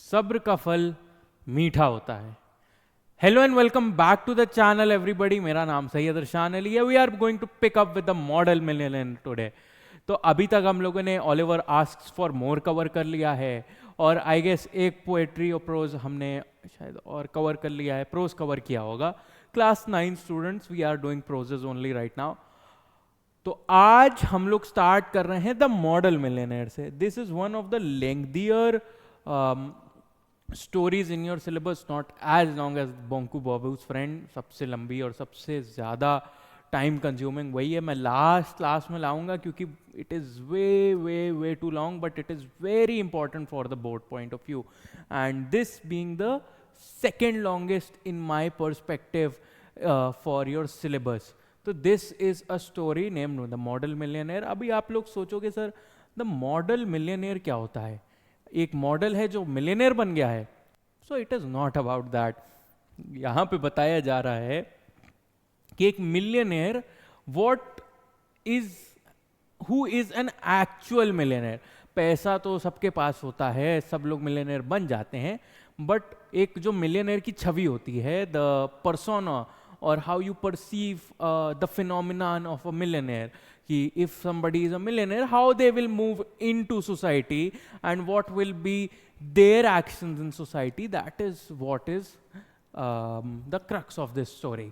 सब्र का फल मीठा होता है। Hello and welcome back to the channel everybody. मेरा नाम सैयद अरशान अली है। We are going to pick up with the model millionaire today. तो अभी तक हम लोगों ने Oliver asks for more cover कर लिया है, और आई गेस एक पोएट्री और प्रोज हमने शायद और कवर कर लिया है, प्रोज कवर किया होगा। Class 9 students, we are doing proses only right now. तो आज हम लोग स्टार्ट कर रहे हैं द मॉडल मिलियनेयर से। This is one of the lengthier stories in your syllabus, not as long as Bonku Babu's friend. सबसे लंबी और सबसे ज़्यादा टाइम कंज्यूमिंग वही है। मैं लास्ट क्लास में लाऊंगा क्योंकि it is way way way too long, but it is very important for the board point of view, and this being the second longest in my perspective for your syllabus. तो this is a story named the model millionaire. अभी आप लोग सोचोगे sir the model millionaire क्या होता है? एक model है जो मिलियनेयर बन गया है। So it is not about that. यहां पे बताया जा रहा है कि एक millionaire what is who is an actual millionaire. पैसा तो सबके पास होता है, सब लोग मिलियनेयर बन जाते हैं, बट एक जो मिलियनेयर की छवि होती है, the persona or how you perceive the phenomenon of a millionaire, कि if somebody is a millionaire, how they will move into society and what will be their actions in society, that is what is the crux of this story,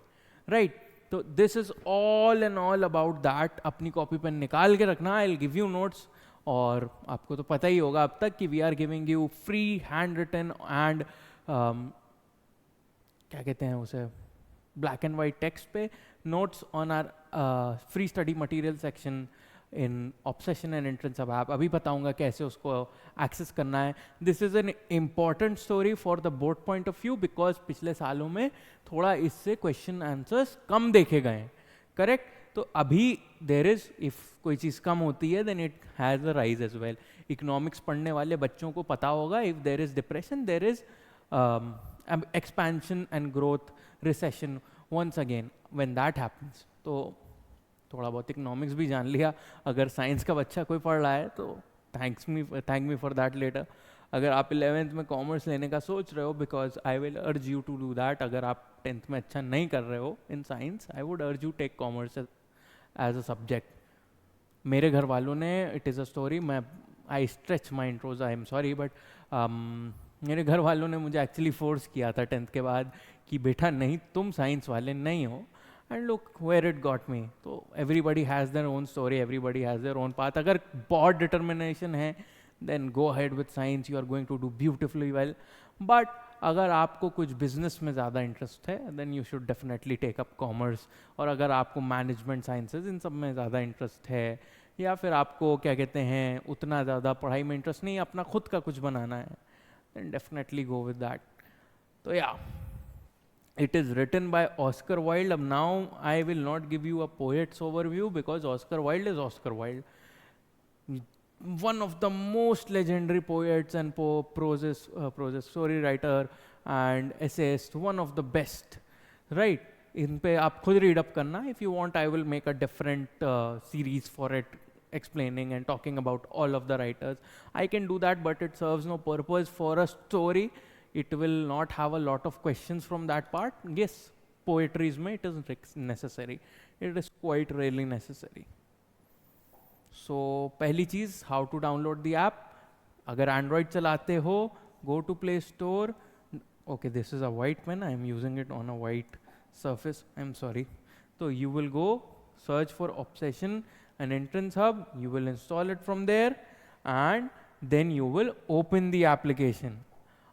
right? तो this is all and all about that. अपनी copy pen निकाल के रखना, I'll give you notes। और आपको तो पता ही होगा अब तक कि we are giving you free hand written and क्या कहते हैं उसे, ब्लैक एंड वाइट टेक्स्ट पे notes on our free study material section in obsession and entrance. अब आप अभी बताऊंगा कैसे उसको एक्सेस करना है। This is an important story for the board point of view, because पिछले सालों में थोड़ा इससे क्वेश्चन आंसर्स कम देखे गए हैं, करेक्ट? तो अभी देर इज, इफ कोई चीज़ कम होती है then it has a rise as well. Economics पढ़ने वाले बच्चों को पता होगा, if there is depression there is expansion and growth, recession once again when that happens। तो थोड़ा बहुत इकोनॉमिक्स भी जान लिया। अगर साइंस का बच्चा कोई पढ़ रहा है तो thank me for that letter. अगर आप 11th में कॉमर्स लेने का सोच रहे हो, because I will urge you to do that. अगर आप 10th में अच्छा नहीं कर रहे हो in science, I would urge you take commerce as a subject. मेरे घर वालों ने, इट इज़ अ स्टोरी, मैं I stretch my intros, I am sorry, but मेरे घर वालों ने मुझे एक्चुअली फोर्स किया था 10th के बाद कि बेटा नहीं, तुम साइंस वाले नहीं हो। And look where it got me. तो everybody has their own story, everybody has their own path. अगर बहुत डिटर्मिनेशन है then go ahead with science, you are going to do beautifully well. But अगर आपको कुछ बिजनेस में ज़्यादा interest है then you should definitely take up commerce. और अगर आपको मैनेजमेंट साइंसेज इन सब में ज़्यादा इंटरेस्ट है, या फिर आपको क्या कहते हैं उतना ज़्यादा पढ़ाई में इंटरेस्ट नहीं, अपना खुद का कुछ बनाना है, then definitely go with that। So yeah, it is written by Oscar Wilde। अब now I will not give you a poet's overview because Oscar Wilde is Oscar Wilde, one of the most legendary poets and prose story writer and essayist, one of the best, right? इन पे आप खुद read up करना। if you want I will make a different series for it, explaining and talking about all of the writers। I can do that, but it serves no purpose for a story। It will not have a lot of questions from that part। Yes, poetry में it is necessary, it is quite really necessary। So पहली चीज़, how to download the app। अगर Android चलाते हो, go to Play Store। Okay, this is a white pen, I am using it on a white surface, I am sorry। So you will go search for Obsession and Entrance Hub, you will install it from there, and then you will open the application।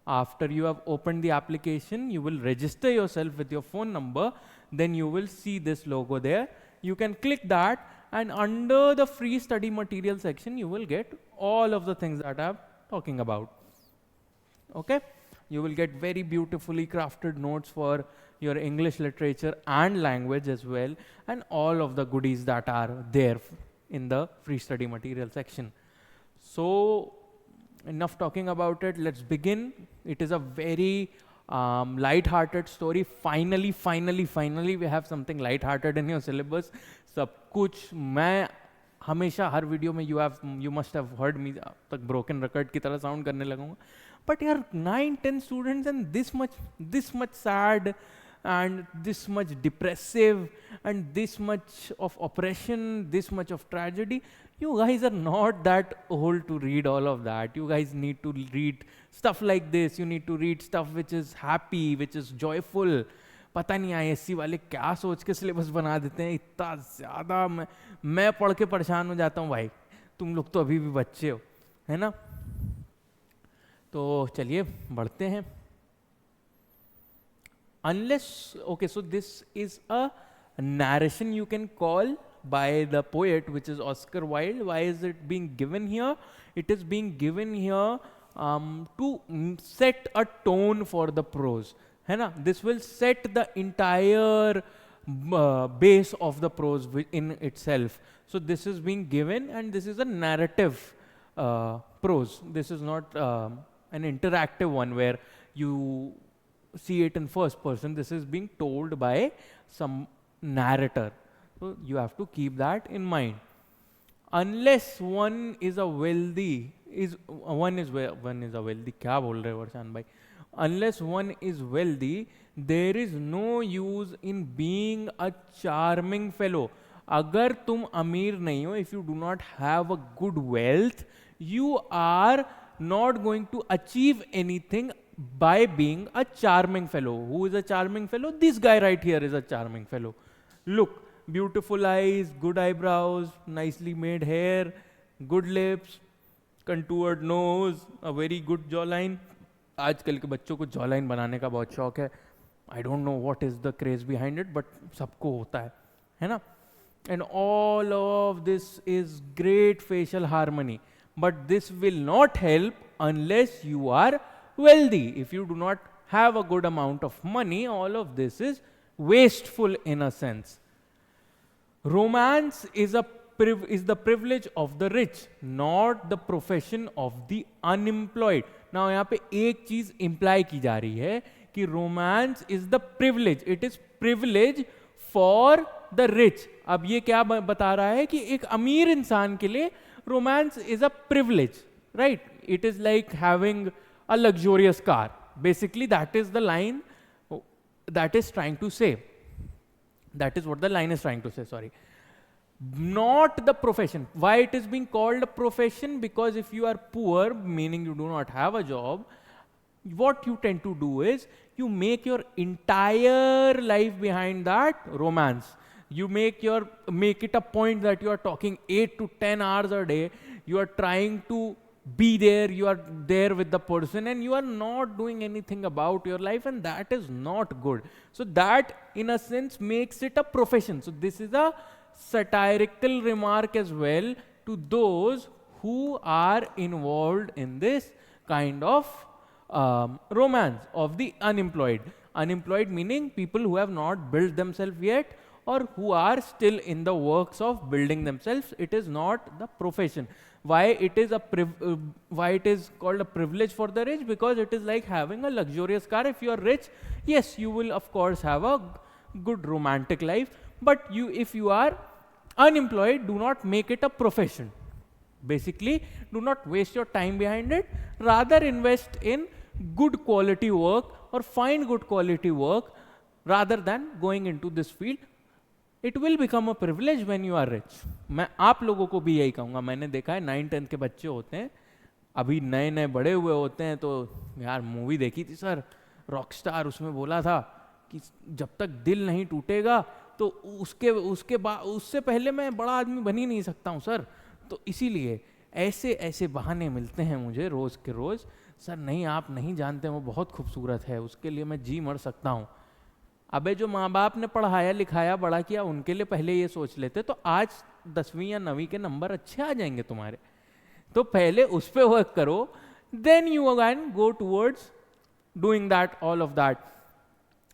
After you have opened the application, you will register yourself with your phone number, then you will see this logo there, you can click that, and under the free study material section you will get all of the things that I'm talking about, okay? You will get very beautifully crafted notes for your English literature and language as well, and all of the goodies that are there in the free study material section। So enough talking about it, let's begin। It is a very light-hearted story। Finally we have something light-hearted in your syllabus। सब कुछ मैं हमेशा हर video में you must have heard me तक broken record की तरह sound करने लगूंगा, But you're 9, 10 students and this much sad and this much depressive and this much of oppression, this much of tragedy. You guys are not that old to read all of that. You guys need to read stuff like this. You need to read stuff which is happy, which is joyful. पता नहीं ISC वाले क्या सोच के syllabus बना देते हैं, इतना ज़्यादा मैं पढ़ के परेशान हो जाता हूँ भाई. तुम लोग तो अभी भी बच्चे हो, है ना. तो चलिए बढ़ते हैं. Unless, okay, so this is a narration you can call by the poet, which is Oscar Wilde. Why is it being given here? It is being given here to set a tone for the prose. है ना? This will set the entire base of the prose in itself. So this is being given, and this is a narrative prose. This is not an interactive one where you see it in first person. This is being told by some narrator. So you have to keep that in mind. Unless one is a wealthy, क्या बोल रहे हो वर्षान भाई? Unless one is wealthy, there is no use in being a charming fellow. अगर तुम अमीर नहीं हो, if you do not have a good wealth, you are not going to achieve anything by being a charming fellow. Who is a charming fellow? This guy right here is a charming fellow. Look, beautiful eyes, good eyebrows, nicely made hair, good lips, contoured nose, a very good jawline. आजकल के बच्चों को jawline बनाने का बहुत शौक है. I don't know what is the craze behind it, but सबको होता है ना. And all of this is great facial harmony, but this will not help unless you are wealthy. If you do not have a good amount of money, all of this is wasteful in a sense. Romance is the privilege of the rich, not the profession of the unemployed. Now यहाँ पे एक चीज imply की जा रही है कि romance is the privilege. It is privilege for the rich. अब ये क्या बता रहा है कि एक अमीर इंसान के लिए romance is a privilege, right? It is like having a luxurious car. Basically, that is the line that is trying to say. That is what the line is trying to say, sorry. Not the profession. Why it is being called a profession? Because if you are poor, meaning you do not have a job, what you tend to do is you make your entire life behind that romance. You make it a point that you are talking 8 to 10 hours a day. You are trying to be there, you are there with the person, and you are not doing anything about your life, and that is not good. So that in a sense makes it a profession. So this is a satirical remark as well to those who are involved in this kind of romance of the unemployed. Unemployed meaning people who have not built themselves yet, or who are still in the works of building themselves. It is not the profession. Why it is called a privilege for the rich? Because it is like having a luxurious car. If you are rich, yes, you will of course have a good romantic life, but if you are unemployed, do not make it a profession. Basically, do not waste your time behind it. Rather invest in good quality work or find good quality work rather than going into this field. It will become a privilege when you are rich. मैं आप लोगों को भी यही कहूँगा. मैंने देखा है 9-10 के बच्चे होते हैं, अभी नए नए बड़े हुए होते हैं. तो यार मूवी देखी थी सर, रॉकस्टार, उसमें बोला था कि जब तक दिल नहीं टूटेगा तो उससे पहले मैं बड़ा आदमी बन ही नहीं सकता हूँ सर. तो इसीलिए ऐसे बहाने मिलते हैं मुझे रोज़ के रोज़. सर नहीं, आप नहीं जानते, वो बहुत खूबसूरत है, उसके लिए मैं जी मर सकता हूँ. अबे जो माँ बाप ने पढ़ाया लिखाया बड़ा किया, उनके लिए पहले ये सोच लेते तो आज 10वीं या 9वीं के नंबर अच्छे आ जाएंगे तुम्हारे. तो पहले उस पर वर्क करो, then you again go towards doing that, all of that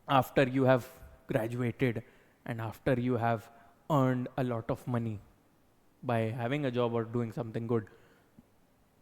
after you have graduated and after you have earned a lot of money by having a job और डूइंग समथिंग गुड.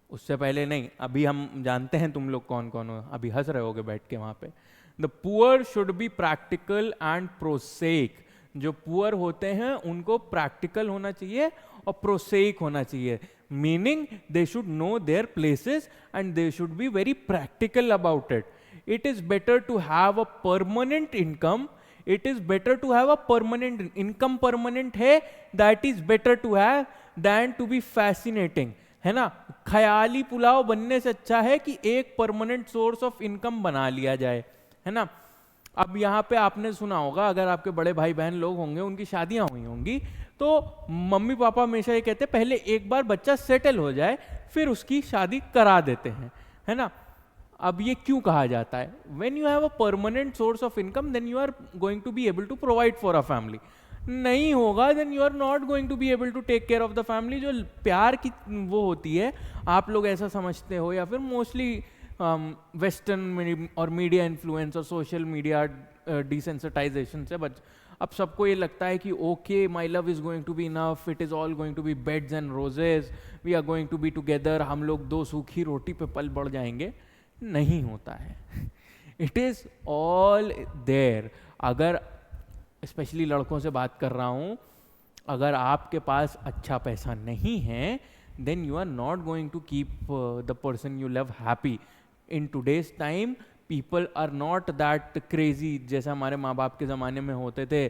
उससे पहले नहीं. अभी हम जानते हैं तुम लोग कौन कौन हो, अभी हंस रहे होगे बैठ के वहाँ पे. The poor should be practical and prosaic. जो पुअर होते हैं उनको प्रैक्टिकल होना चाहिए और प्रोसेइक होना चाहिए, meaning they should know their places and they should be very practical about it. It is better to have a permanent income. It is better to have a permanent income. permanent है, that is better to have than to be fascinating. है ना, ख्याली पुलाव बनने से अच्छा है कि एक permanent source of income बना लिया जाए, है ना. अब यहाँ पे आपने सुना होगा, अगर आपके बड़े भाई बहन लोग होंगे, उनकी शादियां हुई होंगी, तो मम्मी पापा हमेशा ये कहते हैं पहले एक बार बच्चा सेटल हो जाए फिर उसकी शादी करा देते हैं, है ना. अब ये क्यों कहा जाता है? When you have a permanent source of income then you are going to be able to provide for a family. नहीं होगा then you are not going to be able to take care of the family. जो प्यार की वो होती है, आप लोग ऐसा समझते हो, या फिर मोस्टली वेस्टर्न और मीडिया इन्फ्लुएंस और सोशल मीडिया डिसेंसिटाइजेशन से अब सबको ये लगता है कि okay my love is going to be enough, it is all going to be beds and roses, we are going to be together, हम लोग दो सूखी रोटी पे पल बढ़ जाएंगे. नहीं होता है. It is all there. अगर स्पेशली लड़कों से बात कर रहा हूं, अगर आपके पास अच्छा पैसा नहीं है then you are not going to keep the person you love happy. In today's time people are not that crazy जैसे हमारे माँ बाप के ज़माने में होते थे,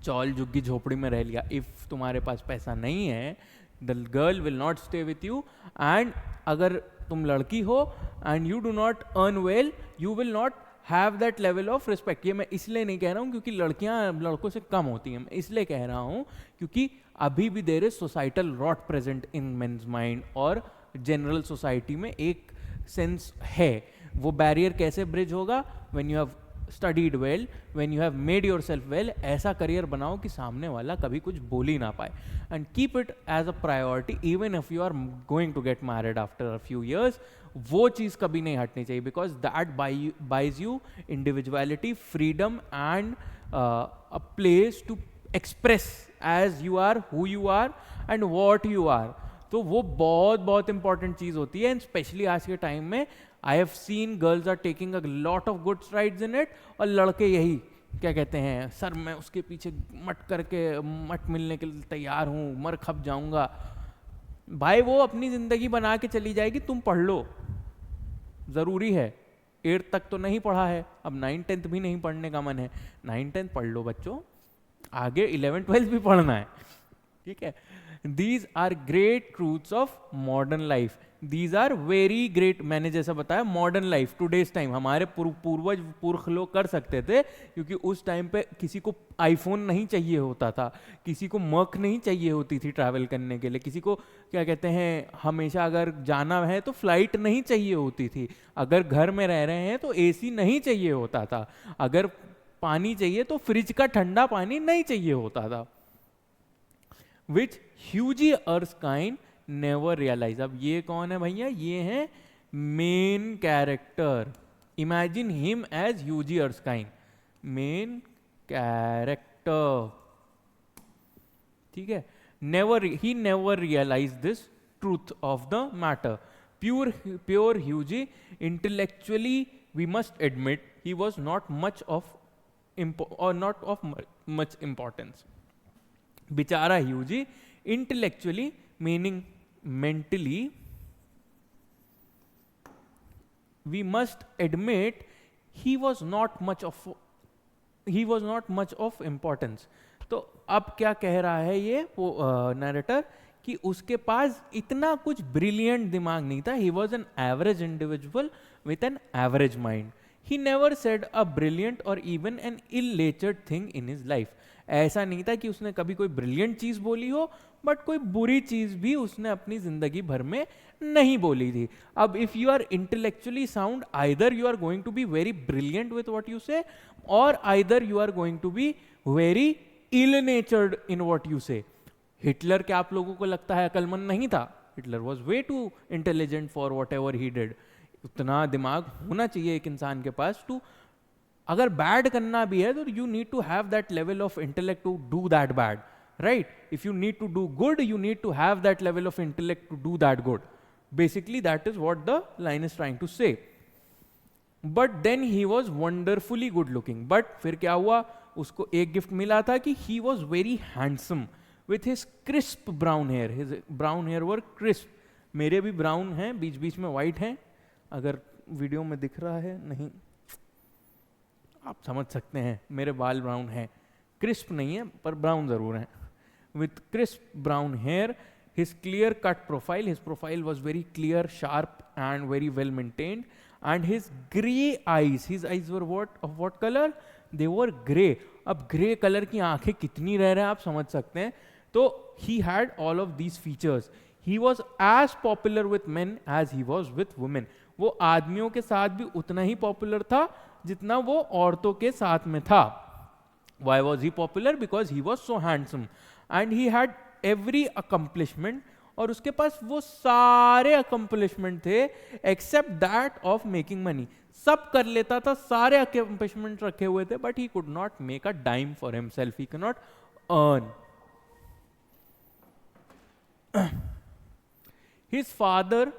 चौल झुग्गी झोपड़ी में रह लिया. इफ़ तुम्हारे पास पैसा नहीं है the girl will not stay with you. And अगर तुम लड़की हो and you do not earn well, you will not have that level of respect. ये मैं इसलिए नहीं कह रहा हूँ क्योंकि लड़कियां लड़कों से कम होती हैं, मैं इसलिए कह रहा हूँ क्योंकि अभी भी there is societal rot present in men's mind, और जनरल सोसाइटी में एक सेंस है. वो बैरियर कैसे ब्रिज होगा? When you have studied well, when you have made yourself well. ऐसा करियर बनाओ कि सामने वाला कभी कुछ बोल ही ना पाए. And keep it as a priority even if you are going to get married after a few years. वो चीज़ कभी नहीं हटनी चाहिए because that buys you individuality, freedom and a place to express as you are, who you are and what you are. तो वो बहुत बहुत इंपॉर्टेंट चीज़ होती है. एंड स्पेशली आज के टाइम में I have seen girls are taking a lot of good strides in it, और लड़के यही क्या कहते हैं, सर मैं उसके पीछे मट मिलने के लिए तैयार हूँ, मर खप जाऊंगा. भाई वो अपनी जिंदगी बना के चली जाएगी, तुम पढ़ लो. ज़रूरी है, 8th तक तो नहीं पढ़ा है, अब 9th 10th भी नहीं पढ़ने का मन है. 9th 10th पढ़ लो बच्चों, आगे 11th 12th भी पढ़ना है, ठीक है. These are great truths of modern life. These are very great. मैंने जैसा बताया मॉडर्न लाइफ, टूडेज टाइम. हमारे पुरख लोग कर सकते थे क्योंकि उस टाइम पे किसी को आईफोन नहीं चाहिए होता था, किसी को मर्क नहीं चाहिए होती थी ट्रैवल करने के लिए, किसी को क्या कहते हैं हमेशा अगर जाना है तो फ्लाइट नहीं चाहिए होती थी, अगर घर में रह रहे हैं तो एसी नहीं चाहिए होता था, अगर पानी चाहिए तो फ्रिज का ठंडा पानी नहीं चाहिए होता था. Which Hughie Erskine never realized. अब ये कौन है भैया? ये है main character. Imagine him as Hughie Erskine, main character, ठीक है. he never realized this truth of the matter. Pure Hughie, intellectually we must admit he was not much of much importance. बेचारा Hughie, intellectually meaning mentally, we must admit he was not much of importance. तो अब क्या कह रहा है ये वो narrator कि उसके पास इतना कुछ ब्रिलियंट दिमाग नहीं था. He was an average individual with an average mind. He never said a brilliant और even an ill-natured thing in his life. ऐसा नहीं था कि उसने कभी कोई ब्रिलियंट चीज बोली हो, बट कोई बुरी चीज भी उसने अपनी जिंदगी भर में नहीं बोली थी. अब if you are intellectually sound, either you are going to be very brilliant with what you say, और either you are going to be very ill natured in what you say. Hitler क्या आप लोगों को लगता है अकलमंद नहीं था? Hitler was way too intelligent for whatever he did. उतना दिमाग होना चाहिए एक इंसान के पास टू, अगर बैड करना भी है तो you need to have that level of intellect to do that bad, right? If you need to do good, you need to have that level of intellect to do that good. Basically that is what the line is trying to say. But then he was wonderfully good looking. But फिर क्या हुआ, उसको एक gift मिला था कि he was very handsome. with his crisp brown hair. His brown hair were crisp. मेरे भी brown हैं, बीच बीच में white हैं, अगर वीडियो में दिख रहा है, नहीं आप समझ सकते हैं, मेरे बाल brown हैं, crisp नहीं है पर brown ज़रूर हैं. With crisp brown hair, his clear cut profile, his profile was very clear, sharp and very well maintained, and his eyes were what color? They were grey. अब grey color की आंखें कितनी रह रहे हैं आप समझ सकते हैं. तो he had all of these features. He was as popular with men as he was with women. वो आदमियों के साथ भी उतना ही popular था जितना वो औरतों के साथ में था. Why was he popular? Because he was so handsome and he had every accomplishment. और उसके पास वो सारे accomplishment थे except that of making money. सब कर लेता था, सारे accomplishment रखे हुए थे, but he could not make a dime for himself. He cannot earn. His father,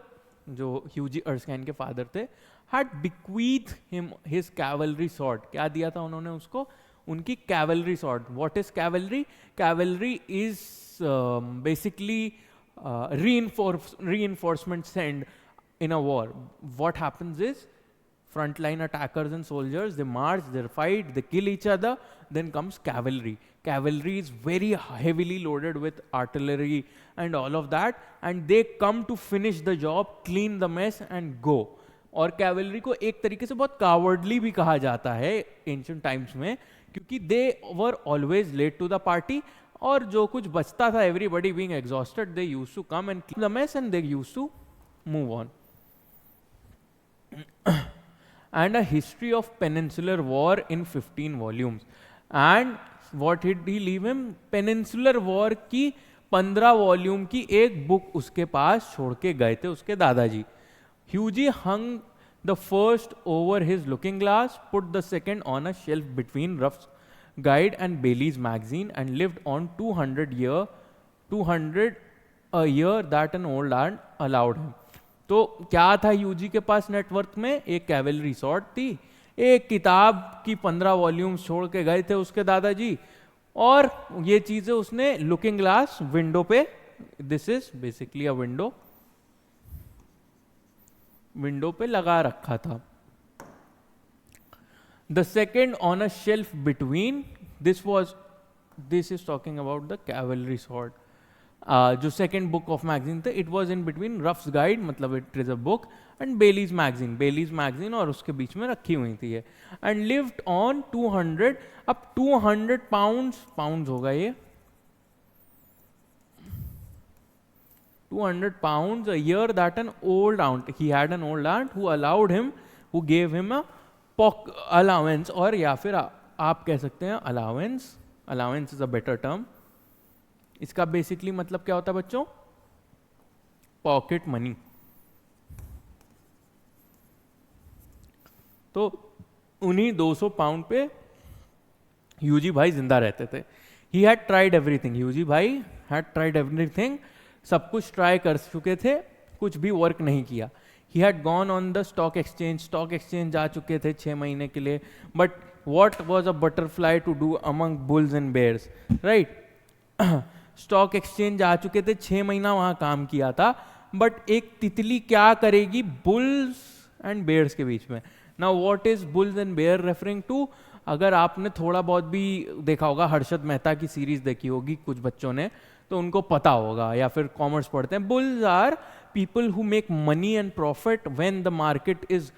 जो ह्यूजी अर्स्काइन के फादर थे, had bequeathed him his cavalry sword. क्या दिया था उन्होंने उसको? उनकी cavalry sword. What is cavalry? Cavalry is basically reinforcement sent in a war. What happens is frontline attackers and soldiers, they march, they fight, they kill each other, then comes cavalry. Cavalry is very heavily loaded with artillery and all of that, and they come to finish the job, clean the mess and go. और cavalry को एक तरीके से बहुत cowardly भी कहा जाता है ancient times में, क्योंकि they were always late to the party, और जो कुछ बचता था, everybody being exhausted, they used to come and clean the mess and they used to move on. And a history of peninsular war in 15 volumes. And what did he leave him? Peninsular war की 15 volume की एक book उसके पास छोड़ के गए थे उसके दादाजी. Hughie hung the first over his looking glass, put the second on a shelf between Ruff's Guide and Bailey's magazine, and lived on 200 a year that an old aunt allowed him. तो क्या था ह्यूजी के पास net worth में? एक cavalry sword थी, एक किताब की 15 वॉल्यूम्स छोड़ के गए थे उसके दादाजी, और ये चीजें उसने लुकिंग ग्लास विंडो पे, this is basically a window पे लगा रखा था. The second on a shelf between, this is talking about the cavalry sword. जो सेकेंड बुक ऑफ मैगजीन थे, it was in between Ruff's Guide, मतलब it is a book, and Bailey's magazine, और उसके बीच में रखी हुई थी ये. एंड लिव्ड ऑन 200, अब 200 पाउंड्स होगा ये, 200 pounds a year that an old aunt, he had an old aunt who gave him a allowance, और या फिर आप कह सकते हैं allowance is a better term. इसका बेसिकली मतलब क्या होता है बच्चों? Pocket money. तो उन्हीं 200 पाउंड पे ह्यूजी भाई जिंदा रहते थे. ही हैड ट्राइड एवरीथिंग, ह्यूजी भाई हैड ट्राइड एवरीथिंग, सब कुछ ट्राई कर चुके थे, कुछ भी वर्क नहीं किया. He had gone on the stock exchange जा चुके थे 6 महीने के लिए, but what was a butterfly to do among bulls and bears, right? Stock exchange आ चुके थे, 6 महीना वहां काम किया था, बट एक तितली क्या करेगी बुल्स एंड बेयर्स के बीच में? Now what is bulls and bear referring to? अगर आपने थोड़ा बहुत भी देखा होगा, हर्षद मेहता की सीरीज देखी होगी कुछ बच्चों ने, तो उनको पता होगा, या फिर कॉमर्स पढ़ते हैं. Bulls are people who make money and profit when the market is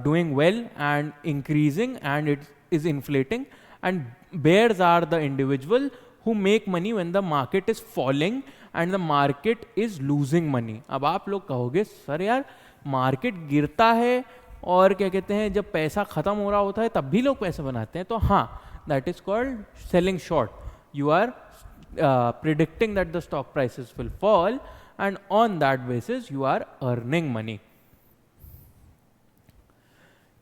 doing well and increasing and it is inflating, and bears are the individual who make money when the market is falling and the market is losing money. अब आप लोग कहोगे sir यार market गिरता है और क्या कहते हैं जब पैसा खत्म हो रहा होता है तब भी लोग पैसे बनाते हैं. तो हाँ, that is called selling short. You are predicting that the stock prices will fall and on that basis you are earning money.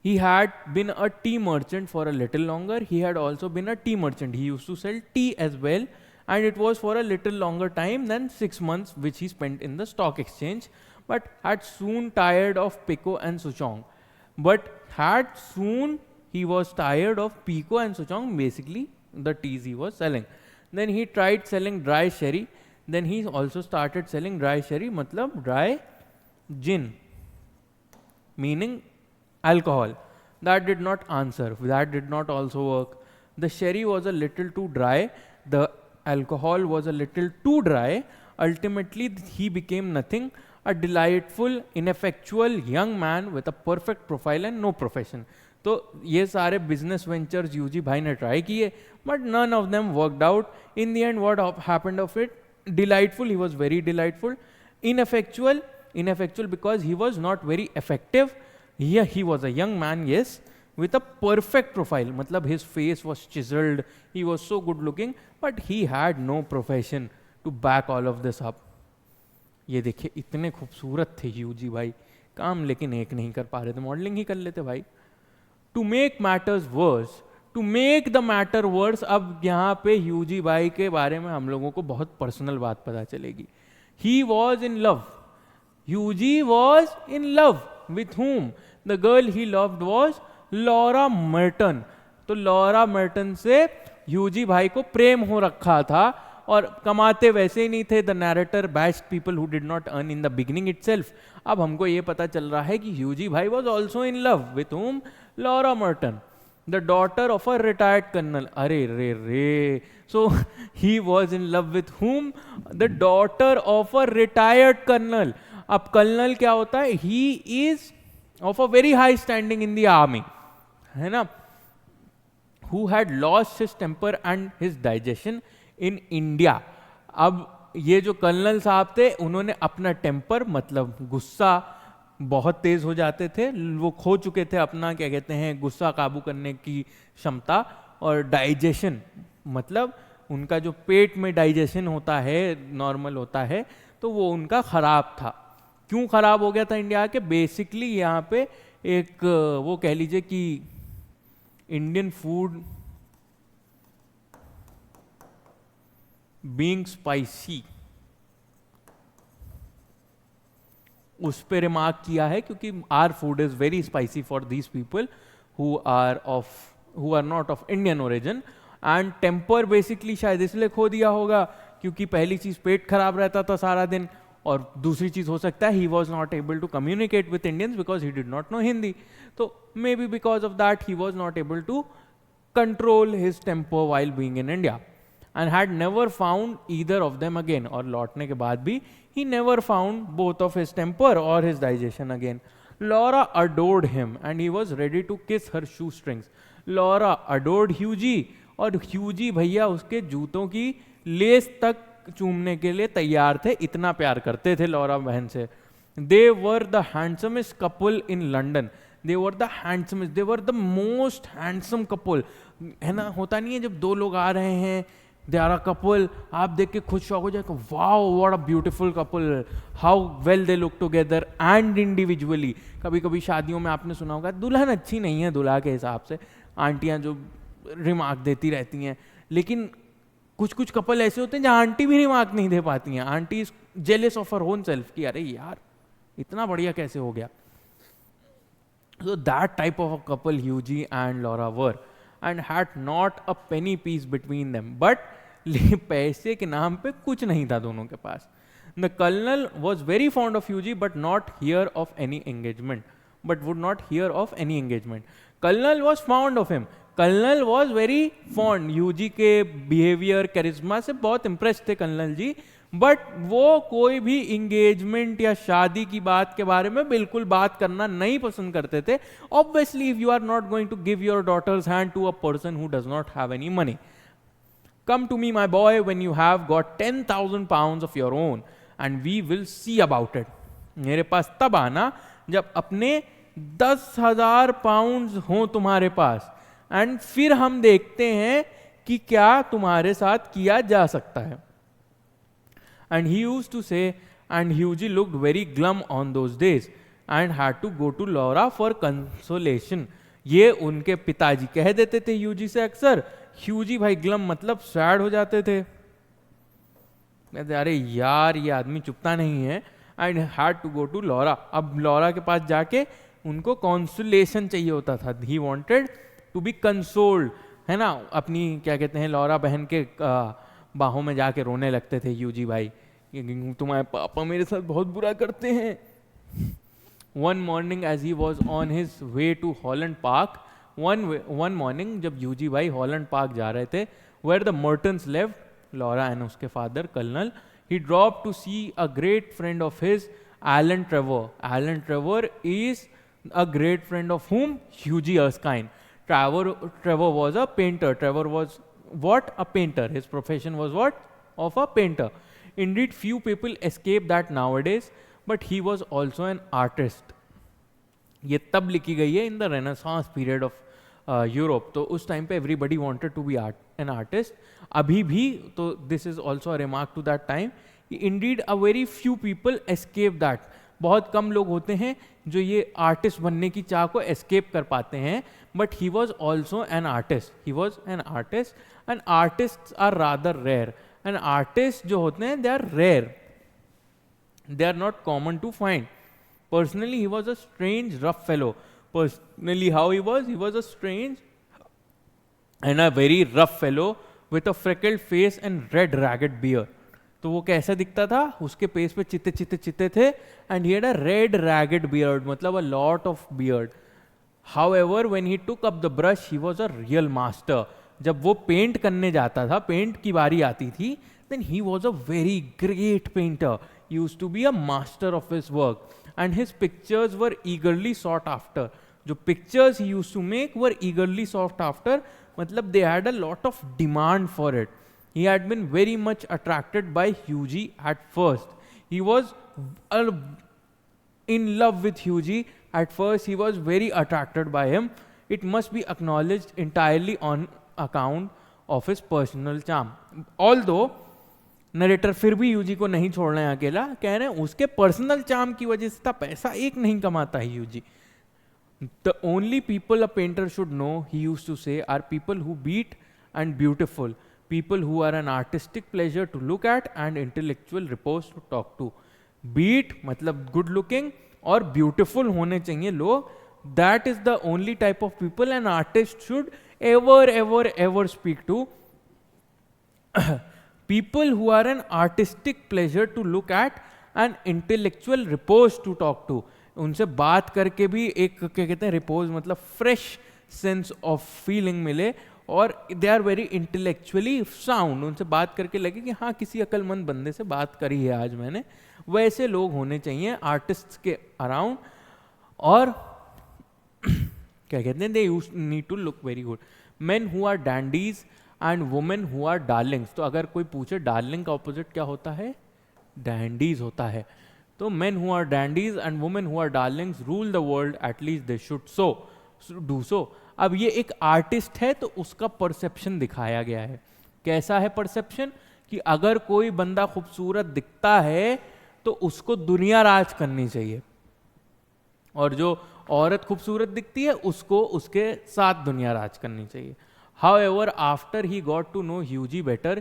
He had been a tea merchant for a little longer. He had also been a tea merchant. He used to sell tea as well, and it was for a little longer time than 6 months which he spent in the stock exchange, but had soon tired of Pico and Souchong. He was tired of Pico and Souchong, basically the teas he was selling. Then he tried selling dry sherry. Then he also started selling dry sherry, मतलब dry gin, meaning alcohol. That did not answer. That did not also work. The sherry was a little too dry. The alcohol was a little too dry. Ultimately, he became nothing. A delightful, ineffectual young man with a perfect profile and no profession. तो ये सारे business ventures UG भाई ने try किए, but none of them worked out. In the end what happened of it? Delightful, he was very delightful. Ineffectual because he was not very effective. He was a young man, yes, with a perfect profile. मतलब his face was chiseled, he was so good looking, but he had no profession to back all of this up. ये देखिए इतने खूबसूरत थे UG भाई, काम लेकिन एक नहीं कर पा रहे थे, मॉडलिंग ही कर लेते भाई. To make matters worse, to make the matter worse, अब यहाँ पे यूजी भाई के बारे में हम लोगों को बहुत पर्सनल बात पता चलेगी. He was in love, UG was in love with whom? The girl he loved was Laura Merton. तो लॉरा मर्टन से यूजी भाई को प्रेम हो रखा था, और कमाते वैसे ही नहीं थे. The narrator bashed people who did not earn in the beginning itself. अब हमको ये पता चल रहा है कि यूजी भाई was also in love with whom? Laura Merton, the daughter of a retired colonel. अरे रे रे. So he was in love with whom? The daughter of a retired colonel. अब colonel क्या होता है? He is of a very high standing in the army, है ना? Who had lost his temper and his digestion in India. अब ये जो colonel साहब थे, उन्होंने अपना टेम्पर मतलब गुस्सा बहुत तेज हो जाते थे, वो खो चुके थे अपना क्या कहते हैं गुस्सा काबू करने की क्षमता. और डाइजेशन मतलब उनका जो पेट में डाइजेशन होता है नॉर्मल होता है, तो वो उनका खराब था. क्यों खराब हो गया था इंडिया के? बेसिकली यहाँ पे एक वो कह लीजिए कि इंडियन फूड बीइंग स्पाइसी, उस पे रिमार्क किया है, क्योंकि our food is very spicy for these people who are not of Indian origin. And temper basically शायद इसलिए खो दिया होगा क्योंकि पहली चीज पेट खराब रहता था सारा दिन, और दूसरी चीज हो सकता है he was not able to communicate with Indians because he did not know Hindi. तो maybe because of that he was not able to control his temper while being in India, and had never found either of them again. और लौटने के बाद भी he never found both of his temper or his digestion again. Laura adored him and he was ready to kiss her shoestrings. Laura adored Hughie, और Hughie भैया उसके जूतों की लेस तक चूमने के लिए तैयार थे, इतना प्यार करते थे लॉरा बहन से. They were the handsomest couple in London. They were the handsomest, they were the most handsome couple. है ना, होता नहीं है जब दो लोग आ रहे हैं, they are a couple, आप देख के खुद शौक हो जाएगा, wow what a beautiful couple, how well they look together and individually. कभी कभी शादियों में आपने सुना होगा दुल्हन अच्छी नहीं है दूल्हा के हिसाब से, आंटियां जो रिमार्क देती रहती हैं, लेकिन कुछ कुछ कपल ऐसे होते हैं जहाँ आंटी भी रिमार्क नहीं दे पाती हैं. Aunty is jealous of her own self कि अरे यार इतना बढ़िया कैसे हो गया. So that type of a couple Hughie and Laura were, and had not a penny piece between them. But पैसे के नाम पे कुछ नहीं था दोनों के पास. The colonel was very fond of Hughie, but not hear of any engagement. But would not hear of any engagement. Colonel was fond of him. Colonel was very fond. Hughie के behavior, charisma से बहुत impressed थे colonel ji. But वो कोई भी engagement या शादी की बात के बारे में बिल्कुल बात करना नहीं पसंद करते थे. Obviously if you are not going to give your daughter's hand to a person who does not have any money. Come to me my boy when you have got 10,000 pounds of your own and we will see about it. मेरे पास तब आना जब अपने 10,000 pounds हो तुम्हारे पास, and फिर हम देखते हैं कि क्या तुम्हारे साथ किया जा सकता है. And he used to say, and Hughie looked very glum on those days and had to go to Laura for consolation. ये उनके पिताजी कह देते थे Hughie से अक्सर. Hughie भाई glum मतलब सैड हो जाते थे, कहते अरे यार ये आदमी चुपता नहीं है. and had to go to Laura. अब लॉरा के पास जाके उनको कंसोलेशन चाहिए होता था. He wanted to be consoled, है ना, अपनी क्या कहते हैं लॉरा बहन के बाहों में जाके रोने लगते थे ह्यूजी भाई कि तुम्हारे पापा मेरे साथ बहुत बुरा करते हैं. One morning as he was on his way to Holland Park, one morning जब ह्यूजी भाई हॉलैंड पार्क जा रहे थे, where the Mertons lived, Laura and उसके father colonel, he dropped to see a great friend of his, Alan Trevor. Alan Trevor is a great friend of whom? Hughie Erskine. Trevor was a painter. Trevor was what? A painter. His profession was what? Of a painter. Indeed, few people escape that nowadays, but he was also an artist. ये तब लिखी गई है in the renaissance period of Europe. तो उस time पे everybody wanted to be an artist. अभी भी तो this is also a remark to that time. Indeed a very few people escape that. बहुत कम लोग होते हैं जो ये आर्टिस्ट बनने की चाह को एस्केप कर पाते हैं. But he was also an artist. He was an artist and artist are rather rare. And artist जो होते हैं they are rare. They are not common to find. Personally, he was a strange, rough fellow. Personally, how he was a strange and a very rough fellow with a freckled face and red ragged beard. तो वो कैसा दिखता था? उसके pace पे चित्ते थे and he had a red ragged beard, मतलब a lot of beard. However, when he took up the brush, he was a real master. जब वो पेंट करने जाता था, पेंट की बारी आती थी, then he was a very great painter. He used to be a master of his work and his pictures were eagerly sought after. जो pictures he used to make were eagerly sought after, मतलब they had a lot of demand for it. He had been very much attracted by Hughie at first. He was in love with Hughie. At first he was very attracted by him. It must be acknowledged entirely on account of his personal charm. Although narrator फिर भी UG को नहीं छोड़ना है अकेला, कह रहे हैं उसके पर्सनल चार्म की वजह से था, पैसा एक नहीं कमाता है Hughie. The only people a painter should know, he used to say, are people who bête and beautiful, people who are an artistic pleasure to look at and intellectual repose to talk to. Bête मतलब good looking और beautiful होने चाहिए लोग. That is the only type of people an artist should ever ever ever speak to. People who are an artistic pleasure to look at and intellectual repose to talk to. उनसे बात करके भी एक क्या कहते हैं रिपोज मतलब fresh sense of feeling मिले और they are very intellectually sound. उनसे बात करके लगे कि हाँ किसी अक्लमंद बंदे से बात करी है आज मैंने. वैसे लोग होने चाहिए आर्टिस्ट के अराउंड. और क्या कहते हैं they need to look very good. Men who are dandies and women who are darlings. तो अगर कोई पूछे डार्लिंग का ऑपोजिट क्या होता है? डैंडीज होता है. तो men who are dandies and women who are darlings rule the world, at least they should so do so. अब ये एक आर्टिस्ट है तो उसका परसेप्शन दिखाया गया है. कैसा है परसेप्शन? कि अगर कोई बंदा खूबसूरत दिखता है तो उसको दुनिया राज करनी चाहिए, और जो औरत खूबसूरत दिखती है उसको उसके साथ दुनिया राज करनी चाहिए. However, after he got to know Hughie better,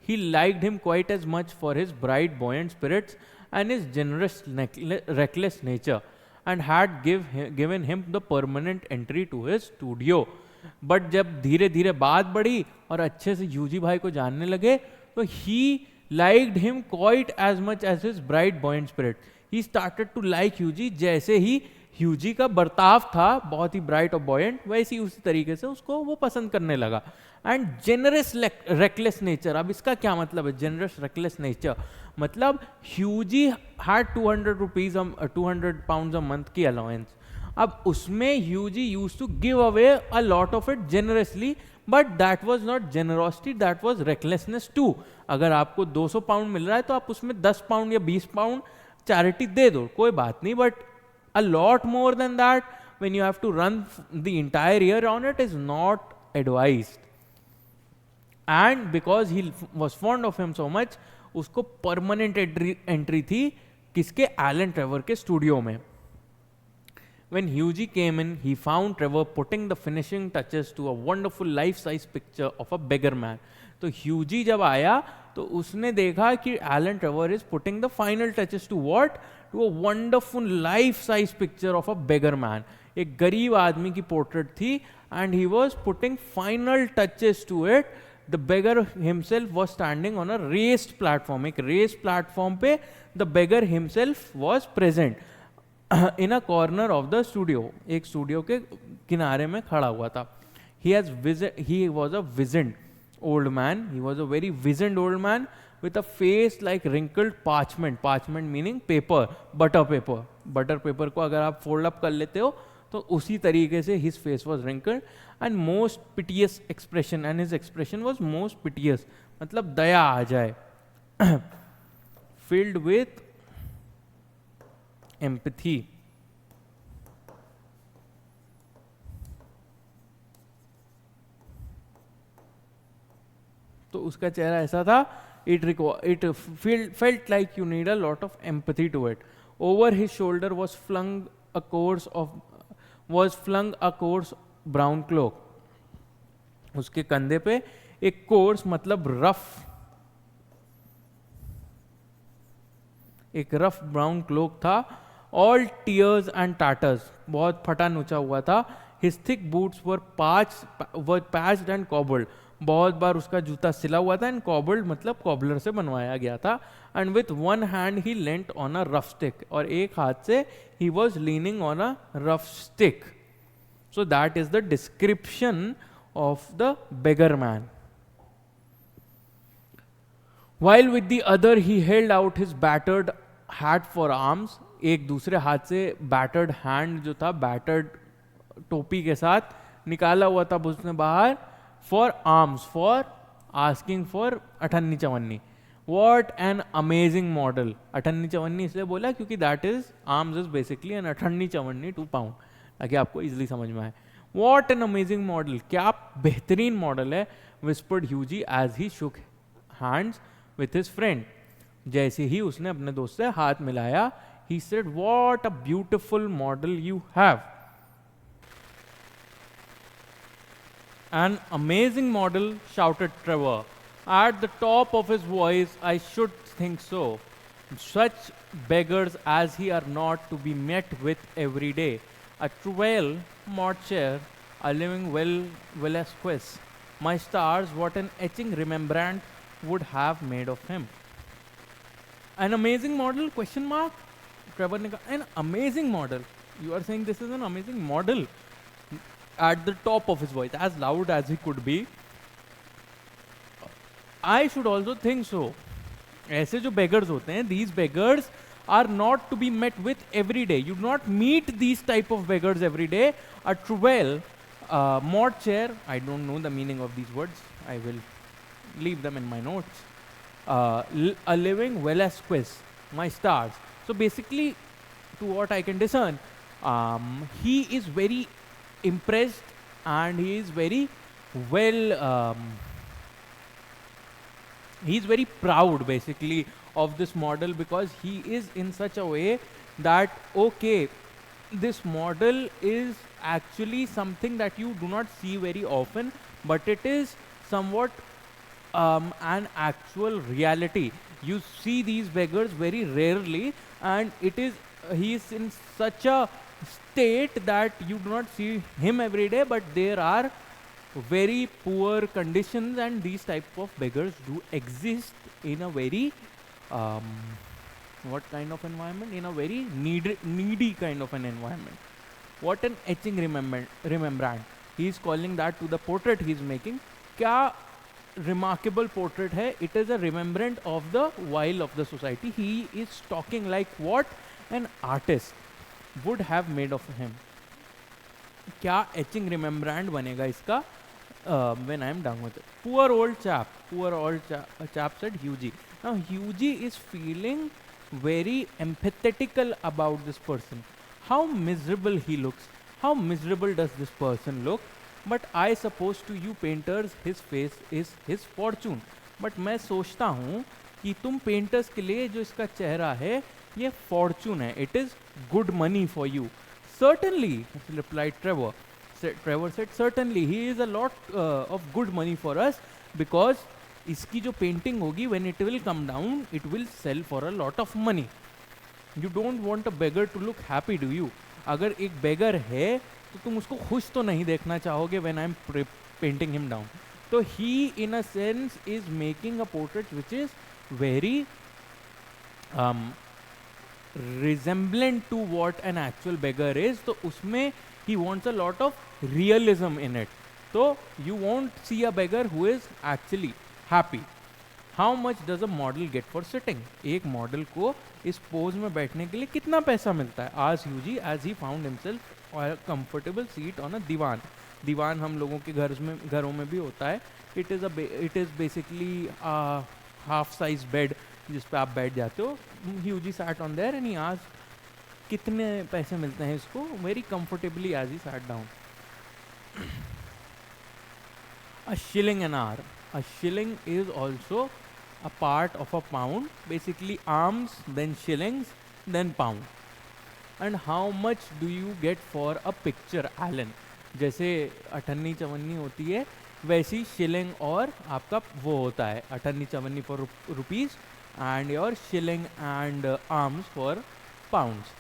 he liked him quite as much for his bright, buoyant spirits and his generous, reckless nature, and had given him the permanent entry to his studio. But जब धीरे धीरे बात बढ़ी और अच्छे से ह्यूजी भाई को जानने लगे तो he liked him quite as much as his bright, buoyant spirit. He started to like Hughie. जैसे ही ह्यूजी का बर्ताव था बहुत ही ब्राइट और बॉयंट, वैसे ही उसी तरीके से उसको वो पसंद करने लगा. And generous reckless nature. अब इसका क्या मतलब है जेनरस रेकलेस नेचर? मतलब Hughie had 200 rupees 200 pound a month की अलाउंस. अब उसमें Hughie used to give away a lot of it generously, but that was not generosity, that was recklessness too. अगर आपको 200 पाउंड मिल रहा है तो आप उसमें 10 पाउंड या 20 पाउंड चैरिटी दे दो, कोई बात नहीं. But a lot more than that, when you have to run the entire year on it, is not advised. And because he was fond of him so much, उसको permanent entry थी किसके? Elon Trevor के studio में. When Hughie came in, he found Trevor putting the finishing touches to a wonderful life-size picture of a beggar man. तो Hughie जब आया तो उसने देखा कि Alan Trevor is putting the final touches to what? To a wonderful life-size picture of a beggar man. एक गरीब आदमी की पोर्ट्रेट थी and he was putting final touches to it the beggar himself was standing on a raised platform, एक raised platform पे the beggar himself was present in a corner of the studio, एक studio के किनारे में खड़ा हुआ था. He was a wizened old man. He was a very wizened old man with a face like wrinkled parchment. Parchment meaning paper, butter paper. Butter paper को अगर आप fold up कर लेते हो तो उसी तरीके से his face was wrinkled and most piteous expression, and his expression was most piteous, मतलब दया आ जाए, filled with empathy. तो उसका चेहरा ऐसा था, it felt like you need a lot of empathy to it. Over his shoulder was flung a coarse brown cloak. उसके कंधे पे एक कोर्स मतलब एक रफ ब्राउन क्लोक था. ऑल टीयर्स एंड टाटर्स, बहुत फटा नुचा हुआ था. His thick boots were patched and cobbled, बहुत बार उसका जूता सिला हुआ था. एंड कॉबल्ड मतलब कॉबलर से बनवाया गया था. And with one hand he lent on a rough stick, और एक हाथ से he was leaning on a rough stick. So that is the description of the beggar man. While with the other he held out his battered hat for arms, एक दूसरे हाथ से battered hand जो था, battered टोपी के साथ निकाला हुआ था उसने बाहर, for arms, for asking for अठन्नी चवन्नी. What an amazing model. अठन्नी चवन्नी इसलिए बोला क्योंकि that is, arms is basically an अठन्नी चवन्नी 2 pound, ताकि आपको easily समझ में आए. What an amazing model, क्या बेहतरीन मॉडल है, whispered Hughie as he shook hands with his friend. जैसे ही उसने अपने दोस्त से हाथ मिलाया, he said, what a beautiful model you have. An amazing model, shouted Trevor at the top of his voice. I should think so. Such beggars as he are not to be met with every day. A Truel, Mortier, a living Velasquez. My stars, what an etching Rembrandt would have made of him. An amazing model? Question mark. Trevor ne kaha, an amazing model. You are saying this is an amazing model? At the top of his voice, as loud as he could be. I should also think so. ऐसे जो beggars होते हैं, these beggars are not to be met with every day. You do not meet these type of beggars every day. A Truel, Mortier, I don't know the meaning of these words. I will leave them in my notes. A living Velasquez, my stars. So basically, to what I can discern, he is very impressed and he is very he is very proud basically of this model, because he is in such a way that, okay, this model is actually something that you do not see very often, but it is somewhat an actual reality. You see these beggars very rarely, and it is, he is in such a state that you do not see him every day, but there are very poor conditions, and these type of beggars do exist in a very what kind of environment? In a very needy kind of an environment. What an etching Rembrandt. He is calling that to the portrait he is making. क्या remarkable portrait है. It is a remembrance of the while of the society. He is talking like what an artist would have made of him. क्या etching Rembrandt बनेगा इसका when I am done with it. Poor old chap said Hughie. Now Hughie is feeling very empathetical about this person. How miserable he looks. How miserable does this person look? But I suppose to you painters his face is his fortune. But मैं सोचता हूँ कि तुम painters के लिए जो इसका चेहरा है ये fortune है. It is good money for you. Certainly, replied Trevor. Trevor said, certainly he is a lot of good money for us, because इसकी जो painting होगी, when it will come down, it will sell for a lot of money. You don't want a beggar to look happy, do you? अगर एक beggar है तो तुम उसको खुश तो नहीं देखना चाहोगे when I am painting him down. तो he in a sense is making a portrait which is very resemblant to what an actual beggar is. तो उसमें he wants a lot of realism in it. तो you won't see a beggar who is actually happy. How much does a model get for sitting? एक model को इस pose में बैठने के लिए कितना पैसा मिलता है? Asked Huji as he found himself on a comfortable seat on a दीवान. दीवान हम लोगों के घरों में भी होता है. It is basically a half size bed जिस पे आप बैठ जाते हो. Huji sat on there and he asked कितने पैसे मिलते हैं इसको? Very comfortably as he sat down. A shilling an hour. A shilling is also a part of a pound. Basically alms, then shillings, then pound. And how much do you get for a picture, Alan? जैसे अठन्नी चवन्नी होती है वैसी shilling और आपका वो होता है अठन्नी चवन्नी for rupees and your shilling and arms for pounds.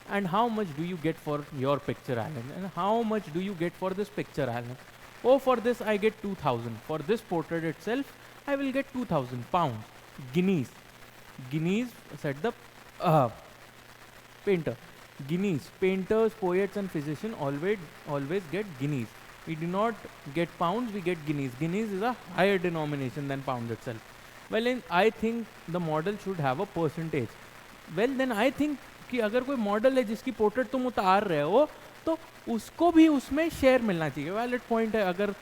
And how much do you get for your picture, Alan? And how much do you get for this picture, Alan? Oh, for this I get 2,000. For this portrait itself, I will get 2,000 pounds. Guineas. Guineas, said the painter. Guineas. Painters, poets and physicians always get guineas. We do not get pounds, we get guineas. Guineas is a higher denomination than pounds itself. Well, I think the model should have a percentage. Well, then I think कि अगर कोई model है जिसकी portrait तुम उतार रहे हो तो उसको भी उसमें शेयर मिलना चाहिए. वैलिड पॉइंट है. अगर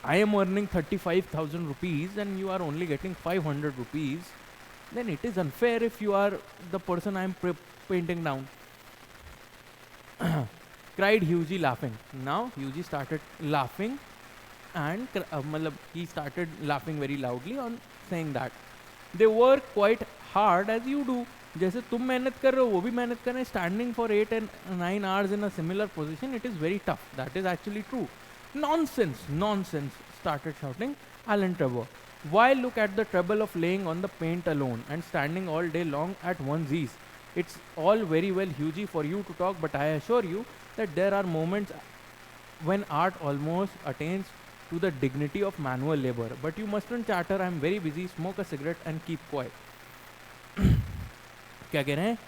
I am earning 35,000 rupees and you are only getting 500 rupees then it is unfair if you are the person I am painting down. Cried Huji laughing. Now Huji started laughing and he started laughing very loudly on saying that they work quite hard as you do. जैसे तुम मेहनत कर रहे हो वो भी मेहनत कर रहे हैं. Standing for 8 and 9 hours in a similar position, it is very tough. That is actually true. Nonsense, nonsense, started shouting Alan Trevor. Why look at the trouble of laying on the paint alone and standing all day long at one's ease? It's all very well, Huji, for you to talk, but I assure you that there are moments when art almost attains to the dignity of manual labor. But you mustn't chatter, I'm very busy, smoke a cigarette and keep quiet. क्या कह रहे हैं?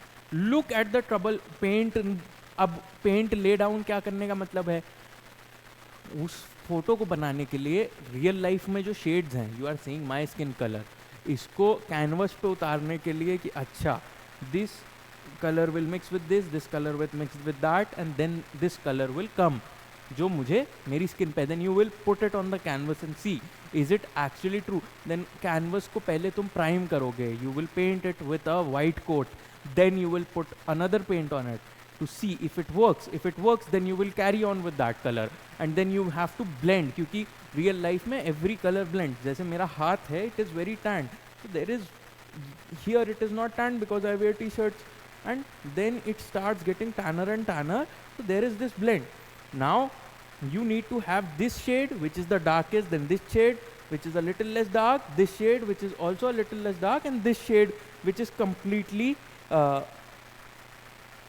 Look at the trouble, paint. अब paint lay down क्या करने का मतलब है? उस फोटो को बनाने के लिए रियल लाइफ में जो शेड्स हैं, you are seeing my skin colour, इसको कैनवस पे उतारने के लिए कि अच्छा this colour will mix with this colour will mix with that and then this colour will come जो मुझे मेरी स्किन पे, then you will put it on the canvas and see is it actually true. Then canvas को पहले तुम prime करोगे, you will paint it with a white coat, then you will put another paint on it to see if it works. If it works, then you will carry on with that color and then you have to blend, क्योंकि real life में every color blends. जैसे मेरा हाथ है, it is very tanned, so there is here it is not tanned because I wear t-shirts and then it starts getting tanner and tanner, so there is this blend. Now you need to have this shade which is the darkest, then this shade which is a little less dark, this shade which is also a little less dark, and this shade which is completely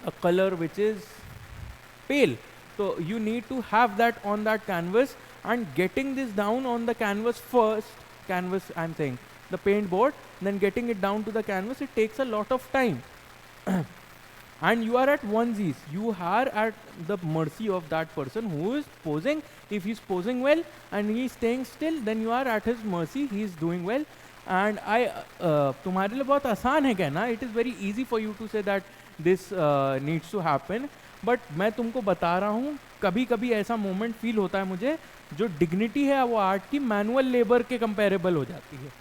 a color which is pale. So you need to have that on that canvas, and getting this down on the canvas first, canvas I'm saying the paint board, then getting it down to the canvas, it takes a lot of time. And you are at onesies, you are at the mercy of that person who is posing. If he's posing well and he's staying still, then you are at his mercy, he is doing well. And I तुम्हारे लिए बहुत आसान है कहना, it is very easy for you to say that this needs to happen, but मैं तुमको बता रहा हूँ कभी कभी ऐसा मोमेंट फील होता है मुझे, जो डिग्निटी है वो आर्ट की मैनुअल लेबर के कंपेरेबल हो जाती है,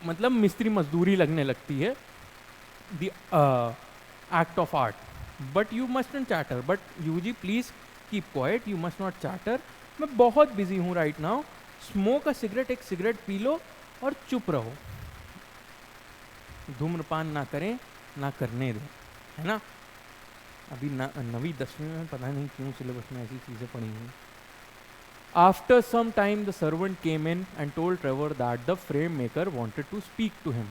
मतलब मिस्त्री मजदूरी लगने लगती है, the act of art. But you mustn't chatter, but Hughie please keep quiet, you must not chatter. मैं बहुत बिजी हूँ right now. Smoke a cigarette, एक सिगरेट पी लो और चुप रहो. धूम्रपान ना करें ना करने दें, है ना. अभी 9वीं 10वीं में पता नहीं क्यों सिलेबस में ऐसी चीज़ें पढ़ी हुई. After some time the servant came in and told Trevor that the frame maker wanted to speak to him.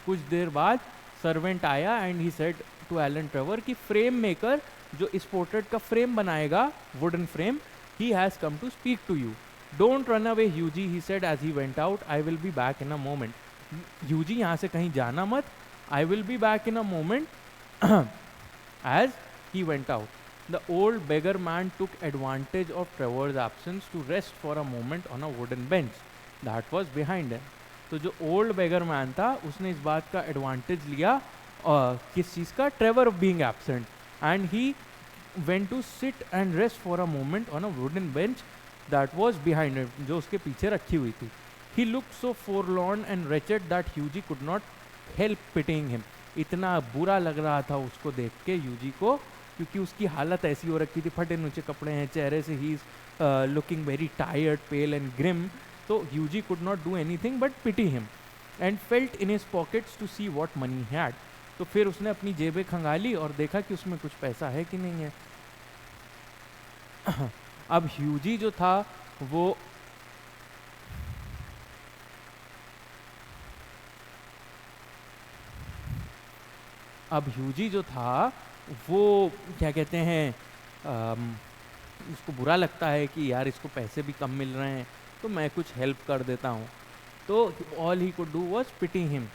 कुछ देर बाद सर्वेंट आया and he said to Alan Trevor कि फ्रेम मेकर जो इस पोर्ट्रेट का फ्रेम बनाएगा, wooden frame, he has come to speak to you. Don't run away Hughie, he said as he went out, I will be back in a moment. ह्यूजी यहाँ से कहीं जाना मत, आई will be back in a moment. As he went out, the old beggar man took advantage of Trevor's absence to rest for a moment on a wooden bench that was behind him. तो जो old बेगर man था उसने इस बात का advantage लिया किस चीज़ का, Trevor being absent, and he went to sit and rest for a moment on a wooden bench that was behind him, जो उसके पीछे रखी हुई थी. He looked so forlorn and wretched that Hughie could not help pitying him. इतना बुरा लग रहा था उसको देख के यूजी को, क्योंकि उसकी हालत ऐसी हो रखी थी, फटे नीचे कपड़े हैं, चेहरे से he is looking very tired, pale and grim. तो Hughie could not do anything but pity him and felt in his pockets to see what money he had. तो फिर उसने अपनी जेबें खंगाली और देखा कि उसमें कुछ पैसा है कि नहीं है. अब ह्यूजी जो था वो क्या कहते हैं, उसको बुरा लगता है कि यार इसको पैसे भी कम मिल रहे हैं तो मैं कुछ हेल्प कर देता हूँ. तो all he could do was pity him.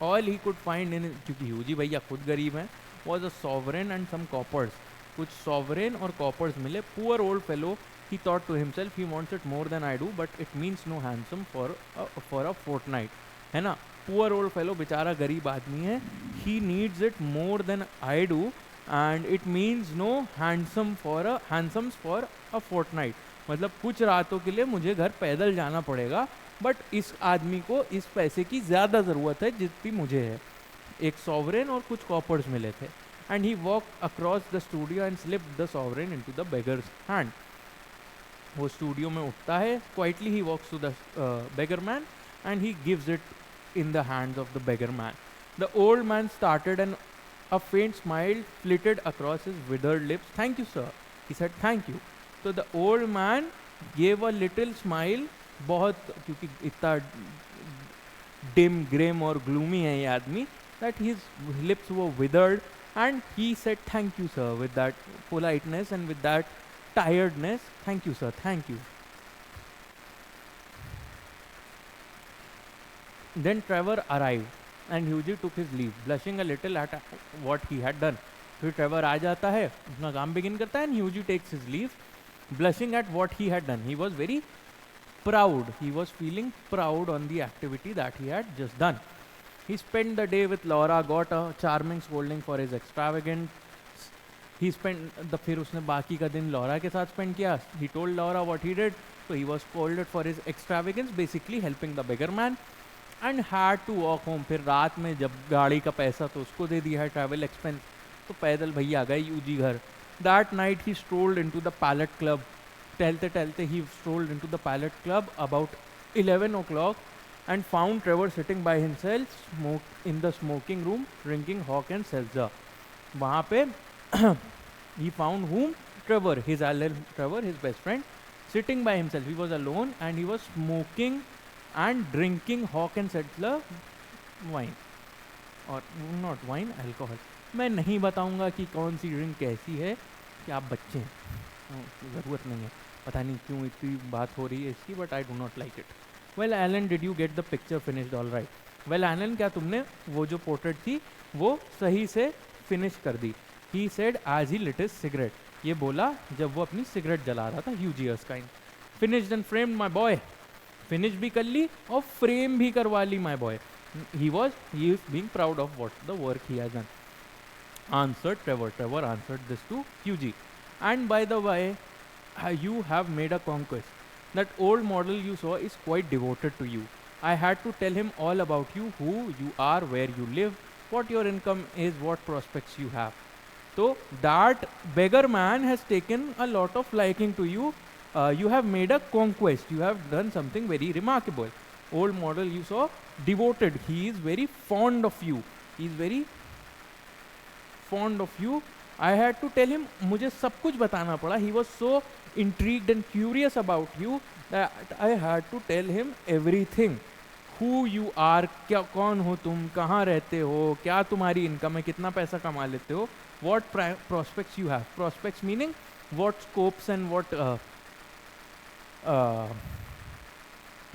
All he could find in, क्योंकि ह्यूजी भैया खुद गरीब हैं, was a sovereign and some coppers. कुछ सॉवरेन और कॉपर्स मिले. Poor old fellow, he thought to himself, he wants it more than I do but it means no hansom for a fortnight. है ना, poor old fellow बेचारा गरीब आदमी है. He needs it more than I do and it means no hansoms for a fortnight. मतलब कुछ रातों के लिए मुझे घर पैदल जाना पड़ेगा, बट इस आदमी को इस पैसे की ज़्यादा ज़रूरत है जितनी मुझे है. एक सॉवरेन और कुछ कॉपर्स मिले थे. And he walk across the studio and slipped the sovereign into the beggar's hand. वो स्टूडियो में उठता है, quietly he walks to the beggar man and he gives it in the hands of the beggar man. The old man started and a faint smile flitted across his withered lips. Thank you, sir. He said, thank you. So the old man gave a little smile. बहुत, क्योंकि इतना dim, grim और gloomy है ये आदमी, that his lips were withered and he said, thank you, sir, with that politeness and with that tiredness. Thank you, sir. Thank you. Then Trevor arrived and Hughie took his leave, blushing a little at what he had done. फिर Trevor आ जाता है, अपना काम begin करता है, and Hughie takes his leave, blushing at what he had done. He was very proud. He was feeling proud on the activity that he had just done. He spent the day with Laura, got a charming scolding for his extravagance. फिर उसने बाकी का दिन Laura के साथ spend किया. He told Laura what he did, so he was scolded for his extravagance, basically helping the beggar man. And had to walk home. फिर रात में जब गाड़ी का पैसा तो उसको दे दिया है, ट्रैवल एक्सपेंस, तो पैदल भैया गए यूजी घर. That night he strolled into the Palette Club. टहलते टहलते he strolled into the Palette Club about 11 o'clock and found Trevor sitting by himself in the smoking room drinking hock and seltzer. वहाँ पे he found whom? Trevor, his best friend, sitting by himself. He was alone and he was smoking and drinking hock and seltzer wine, or not wine, alcohol. मैं नहीं बताऊंगा कि कौन सी drink कैसी है, कि आप बच्चे हैं, ज़रूरत नहीं है. पता नहीं क्यों इतनी बात हो रही है इसकी, but I do not like it. Well Alan, did you get the picture finished all right? Well Alan, क्या तुमने वो जो पोर्ट्रेट थी वो सही से फिनिश कर दी? He said as he lit his cigarette. ये बोला जब वो अपनी सिगरेट जला रहा था. Hughie Erskine. Finished and framed my boy. Finish भी कर ली और फ्रेम भी करवा ली my boy. he is being proud of what the work he has done, answered Trevor. Trevor answered this to Hughie. And by the way, you have made a conquest. That old model you saw is quite devoted to you. I had to tell him all about you, who you are, where you live, what your income is, what prospects you have. So that beggar man has taken a lot of liking to you. You have made a conquest. You have done something very remarkable. Old model you saw, devoted. He is very fond of you. He is very fond of you. I had to tell him, मुझे सब कुछ बताना पड़ा. He was so intrigued and curious about you that I had to tell him everything. Who you are, क्या कौन हो तुम, कहाँ रहते हो, क्या तुम्हारी इनकम है, कितना पैसा कमा लेते हो, what prospects you have. Prospects meaning what scopes and what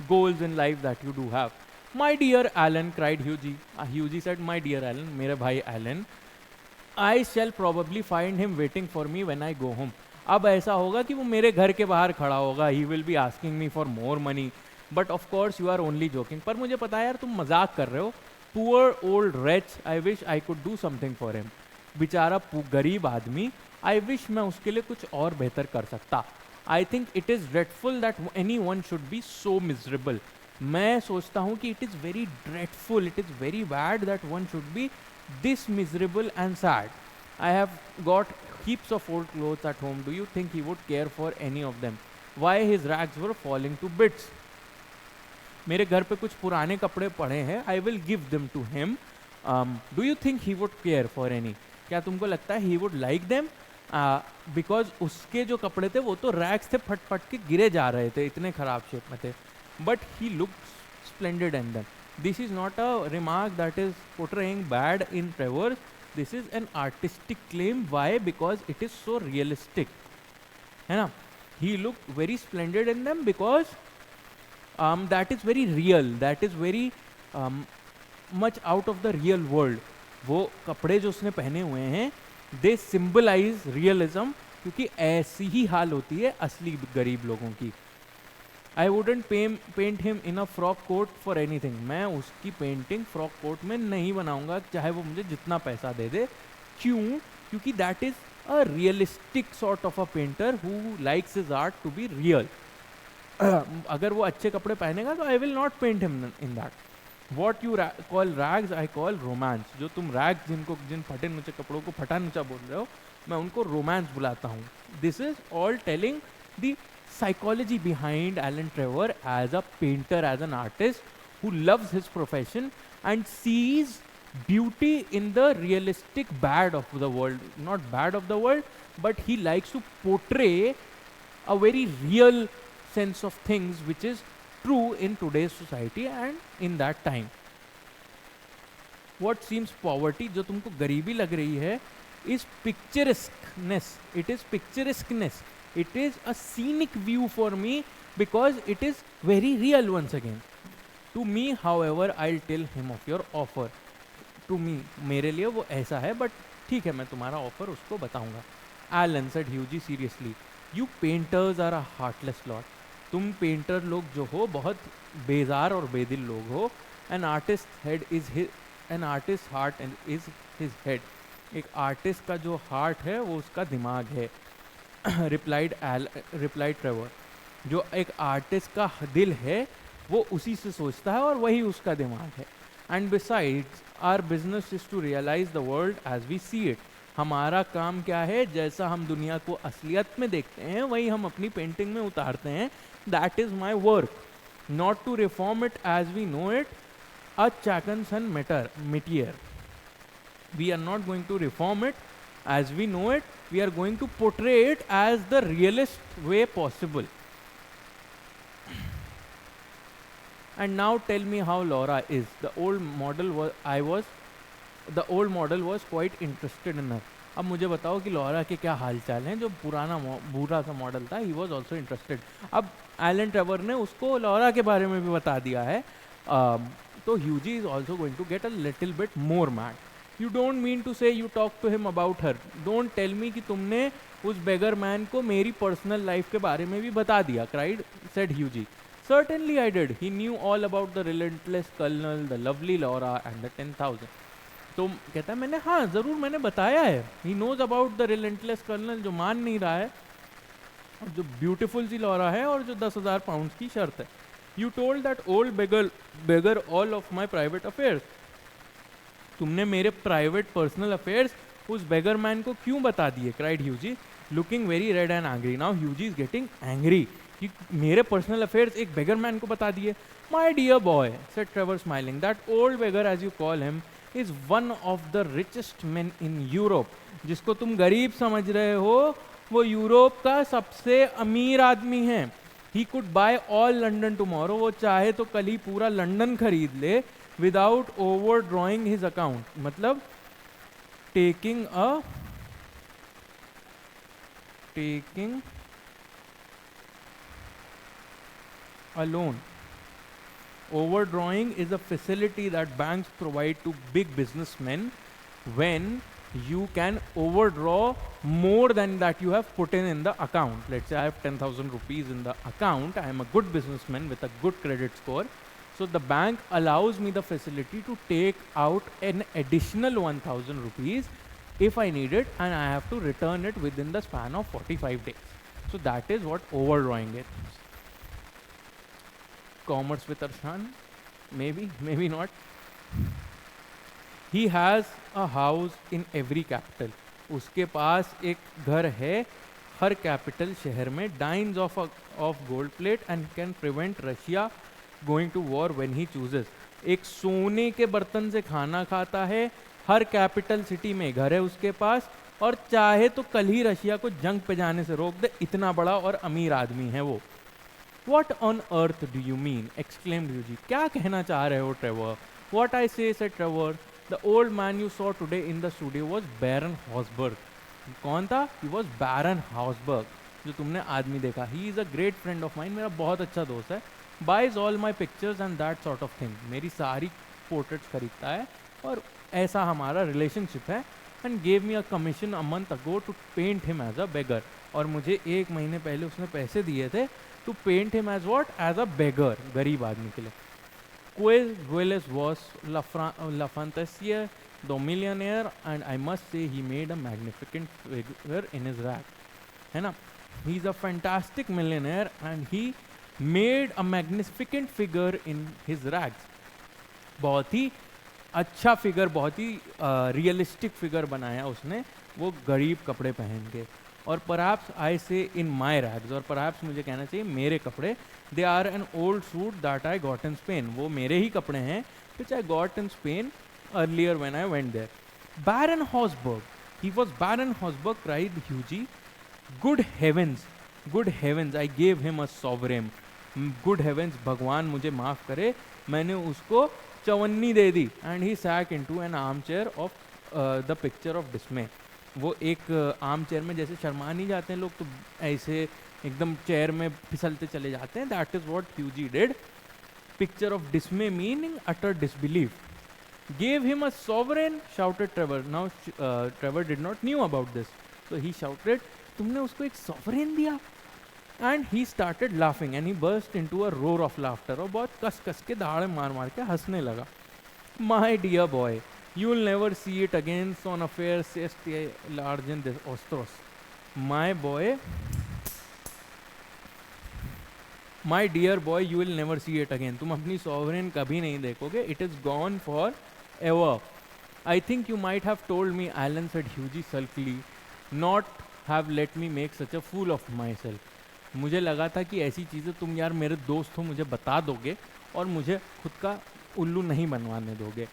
goals in life that you do have. My dear Alan, cried Hughie. Hughie said, my dear Alan, मेरे भाई Alan, I shall probably find him waiting for me when I go home. अब ऐसा होगा कि वो मेरे घर के बाहर खड़ा होगा. He will be asking me for more money. But of course you are only joking. पर मुझे पता है यार तुम मजाक कर रहे हो. Poor old wretch, I wish I could do something for him. बेचारा गरीब आदमी, I wish मैं उसके लिए कुछ और बेहतर कर सकता. I think it is dreadful that anyone should be so miserable. मैं सोचता हूँ कि it is very dreadful, it is very bad that one should be this miserable and sad. I have got heaps of old clothes at home. Do you think he would care for any of them? Why his rags were falling to bits? मेरे घर पे कुछ पुराने कपड़े पड़े हैं. I will give them to him. Do you think he would care for any? क्या तुमको लगता है he would like them? Because उसके जो कपड़े थे वो तो रैक्स थे, फट फट के गिरे जा रहे थे, इतने खराब शेप में थे. But he look splendid in them. This is not a remark that is portraying bad in Trevor's. This is an artistic claim. Why? Because it is so realistic, है ना. He look very splendid in them because that is very real, that is very much out of the real world. वो कपड़े जो उसने पहने हुए हैं दे symbolize realism, क्योंकि ऐसी ही हाल होती है असली गरीब लोगों की. I wouldn't paint him in a frock coat for anything. मैं उसकी पेंटिंग फ्रॉक कोट में नहीं बनाऊंगा, चाहे वो मुझे जितना पैसा दे दे. क्यों? क्योंकि that is a realistic sort of a painter who likes his art to be real. अगर वो अच्छे कपड़े पहनेगा तो I will not paint him in that. What you call rags I call romance. जो तुम रैग्स जिन फटे नुचे कपड़ों को फटा नुचा बोल रहे हो, मैं उनको रोमांस बुलाता हूँ. This is all telling the psychology behind Alan Trevor as a painter, as an artist who loves his profession and sees beauty in the realistic bad of the world. Not bad of the world, but he likes to portray a very real sense of things which is true in today's society and in that time. What seems poverty, जो तुमको गरीबी लग रही है, is picturesqueness. It is picturesqueness. It is a scenic view for me because it is very real once again. To me, however, I'll tell him of your offer. To me, मेरे लिए वो ऐसा है, बट ठीक है मैं तुम्हारा offer उसको बताऊंगा. Alan said Hughie seriously, you painters are a heartless lot. तुम पेंटर लोग जो हो बहुत बेजार और बेदिल लोग हो. An artist head is an artist heart and is his head. एक आर्टिस्ट का जो हार्ट है वो उसका दिमाग है. Replied Trevor. जो एक आर्टिस्ट का दिल है वो उसी से सोचता है और वही उसका दिमाग है. And besides our business is to realise the world as we see it. हमारा काम क्या है, जैसा हम दुनिया को असलियत में देखते हैं वही हम अपनी पेंटिंग में उतारते हैं. That is my work. Not to reform it as we know it, a चैकनसन metier. We are not going to reform it as we know it, we are going to portray it as the realist way possible. And now tell me how Laura is. The old model was quite interested in her. अब मुझे बताओ कि Laura के क्या हाल चाल हैं. जो पुराना बुरा सा मॉडल था, he was also interested. अब एलन ट्रेवर ने उसको लॉरा के बारे में भी बता दिया है. तो ह्यूजी is also going to get a little bit more mad. You don't mean to say you talked to him about her. Don't tell me कि तुमने उस beggar man को मेरी personal life के बारे में भी बता दिया. said Hughie. Certainly I did. He knew all about the relentless colonel, the lovely Laura and the 10,000. तो कहता है मैंने, हाँ ज़रूर मैंने बताया है. He knows about the relentless colonel, जो मान नहीं रहा है, और जो beautiful सी लॉरा है, और जो 10,000 पाउंड की शर्त है. You told that old beggar all of my private affairs. तुमने मेरे private personal affairs उस beggar man को क्यों बता दिए? cried Hughie, looking very red and angry. Now Hughie is getting angry. कि मेरे पर्सनल अफेयर्स एक बेगर मैन को बता दिए. My dear boy, said Trevor smiling, that old beggar as you call him is one of the richest man in Europe. जिसको तुम गरीब समझ रहे हो वो यूरोप का सबसे अमीर आदमी है. He could bye all London tomorrow. वो चाहे तो कल ही पूरा लंदन खरीद ले without over drawing his account. मतलब taking a loan. Overdrawing is a facility that banks provide to big businessmen when you can overdraw more than that you have put in the account. Let's say I have 10,000 rupees in the account. I am a good businessman with a good credit score. So the bank allows me the facility to take out an additional 1,000 rupees if I need it, and I have to return it within the span of 45 days. So that is what overdrawing is. Commerce with Arshan? Maybe not. He has a house in every capital. उसके पास एक घर है हर capital शहर में. Dines of gold plate and can prevent Russia going to war when he chooses. एक सोने के बर्तन से खाना खाता है, हर कैपिटल सिटी में घर है उसके पास, और चाहे तो कल ही रशिया को जंग पे जाने से रोक दे. इतना बड़ा और अमीर आदमी है वो. What on earth do you mean? exclaimed Yuji. क्या कहना चाह रहे हो Trevor? What I say, said Trevor. The old man you saw today in the studio was Baron Hausberg. कौन था? He was Baron Hausberg. जो तुमने आदमी देखा. He is a great friend of mine. मेरा बहुत अच्छा दोस्त है. Buys all my pictures and that sort of thing. मेरी सारी portraits खरीदता है और ऐसा हमारा relationship है. And gave me a commission a month ago to paint him as a beggar. और मुझे एक महीने पहले उसने पैसे दिए थे to paint him as what? As a beggar. गरीब आदमी के लिए. Quis Willis was La Fantasia, the millionaire, and I must say he made a magnificent figure in his rag. है ना? He's a fantastic millionaire and he made a magnificent figure in his rags. बहुत ही अच्छा figure, बहुत ही realistic figure बनाया उसने वो गरीब कपड़े पहन के. और perhaps I say in my rags, और perhaps मुझे कहना चाहिए मेरे कपड़े. They are an old suit that I got in Spain. वो मेरे ही कपड़े हैं which I got in Spain earlier when I went there. Baron Hausberg. He was Baron Hausberg, cried Hughie. Good heavens, good heavens, I gave him a sovereign. Good heavens, भगवान मुझे माफ़ करे, मैंने उसको चवन्नी दे दी. And he sank into an armchair of the picture of dismay. वो एक arm chair में जैसे शर्मा नहीं जाते हैं लोग तो ऐसे एकदम चेयर में फिसलते चले जाते हैं. That is what Hughie did. Picture of dismay meaning utter disbelief. Gave him a sovereign, shouted Trevor. Now Trevor did not knew about this, so he shouted, तुमने उसको एक sovereign दिया? And he started laughing and he burst into a roar of laughter. और बहुत कस कस के दाढ़े मार मार के हंसने लगा. My dear boy, you will never see it again. On affairs says large in this ostros. My boy, my dear boy, you will never see it again. तुम अपनी sovereign कभी नहीं देखोगे. It is gone for ever. I think you might have told me, Alan said Hughie sulkily, not have let me make such a fool of myself. मुझे लगा था कि ऐसी चीज़ें तुम यार मेरे दोस्त हो मुझे बता दोगे और मुझे खुद का उल्लू नहीं बनवाने दोगे.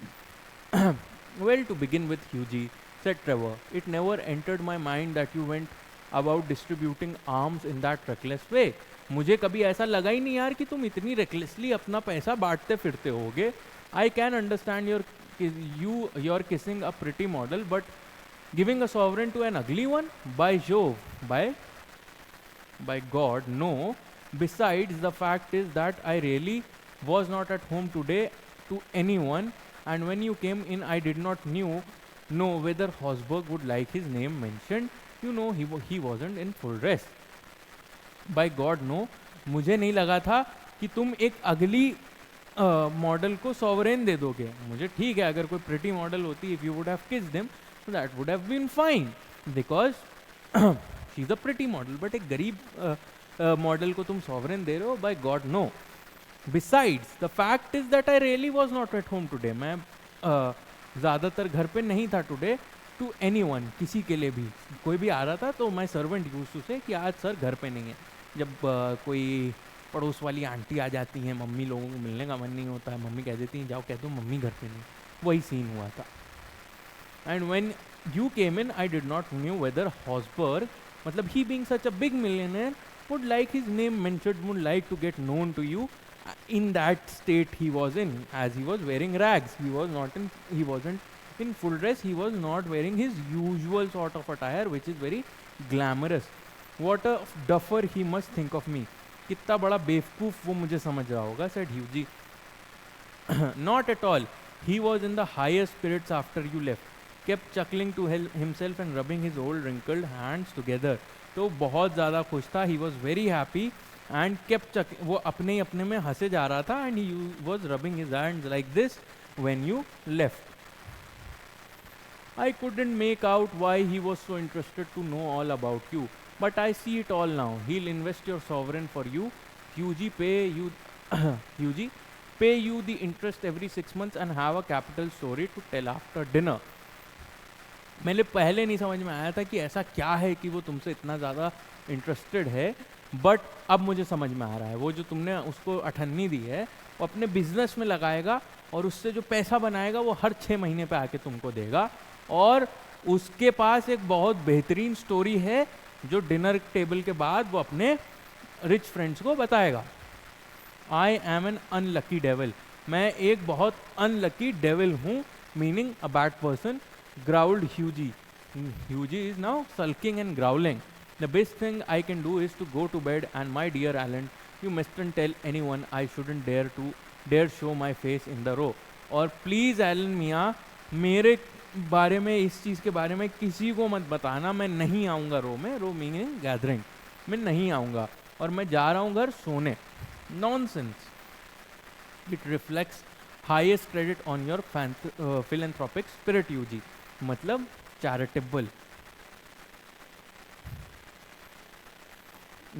Well, to begin with, Hughie, said Trevor, it never entered my mind that you went about distributing arms in that reckless way. मुझे कभी ऐसा लगा ही नहीं यार कि तुम इतनी recklessly अपना पैसा बांटते फिरते होगे. I can understand you're kissing a pretty model, but giving a sovereign to an ugly one? By Jove, by God, no. Besides, the fact is that I really was not at home today to anyone, and when you came in, I did not know whether Hausberg would like his name mentioned. You know, he wasn't in full dress. By God, no. मुझे नहीं लगा था कि तुम एक अगली model को sovereign दे दोगे. मुझे ठीक है अगर कोई प्रिटी मॉडल होती, if you would have kissed him, so that would have been fine because she's a pretty model. But एक गरीब मॉडल को तुम सॉवरेन दे रहे हो. By God, no. Besides, the fact is that I really was not at home today. मैं ज़्यादातर घर पे नहीं था today. To anyone, किसी के लिए भी कोई भी आ रहा था तो my servant used to say कि आज सर घर पे नहीं है. जब कोई पड़ोस वाली आंटी आ जाती हैं, मम्मी लोगों को मिलने का मन नहीं होता है, मम्मी कह देती हैं जाओ कह दो मम्मी घर पे नहीं. वही सीन हुआ था. And when you came in, I did not knew whether Hausberg, मतलब he being such a big millionaire, would like his name mentioned, would like to get known to you in that state he was in, as he was wearing rags. He wasn't in full dress. He was not wearing his usual sort of attire, which is very glamorous. What a duffer he must think of me. कितना बड़ा बेवकूफ़ वो मुझे समझ रहा होगा, said Hughie. Not at all. He was in the highest spirits after you left. Kept chuckling to himself and rubbing his old wrinkled hands together. तो बहुत ज़्यादा खुश था. He was very happy and kept वो अपने ही अपने में हंसे जा रहा था, and he was rubbing his hands like this when you left. I couldn't make out why he was so interested to know all about you, but I see it all now. He'll invest your sovereign for you. Hughie pay you Hughie pay you the interest every 6 months and have a capital story to tell after dinner. मैंने पहले नहीं समझ में आया था कि ऐसा क्या है कि वो तुमसे इतना ज़्यादा इंटरेस्टेड है, बट अब मुझे समझ में आ रहा है. वो जो तुमने उसको अठन्नी दी है वो अपने बिजनेस में लगाएगा और उससे जो पैसा बनाएगा वो हर 6 महीने पे आके तुमको देगा, और उसके पास एक बहुत बेहतरीन स्टोरी है जो डिनर टेबल के बाद वो अपने रिच फ्रेंड्स को बताएगा. I am an unlucky devil. मैं एक बहुत अनलकी डेविल हूँ, meaning a bad person. growled Hughie. Hughie is now sulking and growling. The best thing I can do is to go to bed, and my dear Alan, you mustn't tell anyone. I shouldn't dare show my face in the row. और please Elon मियाँ, मेरे बारे में, इस चीज़ के बारे में किसी को मत बताना. मैं नहीं आऊँगा रो में. रो मीनिंग गैदरिंग. मैं नहीं आऊँगा और मैं जा रहा हूँ घर सोने. Nonsense. It reflects highest credit on your philanthropic spirit, Hughie. मतलब चैरिटेबल.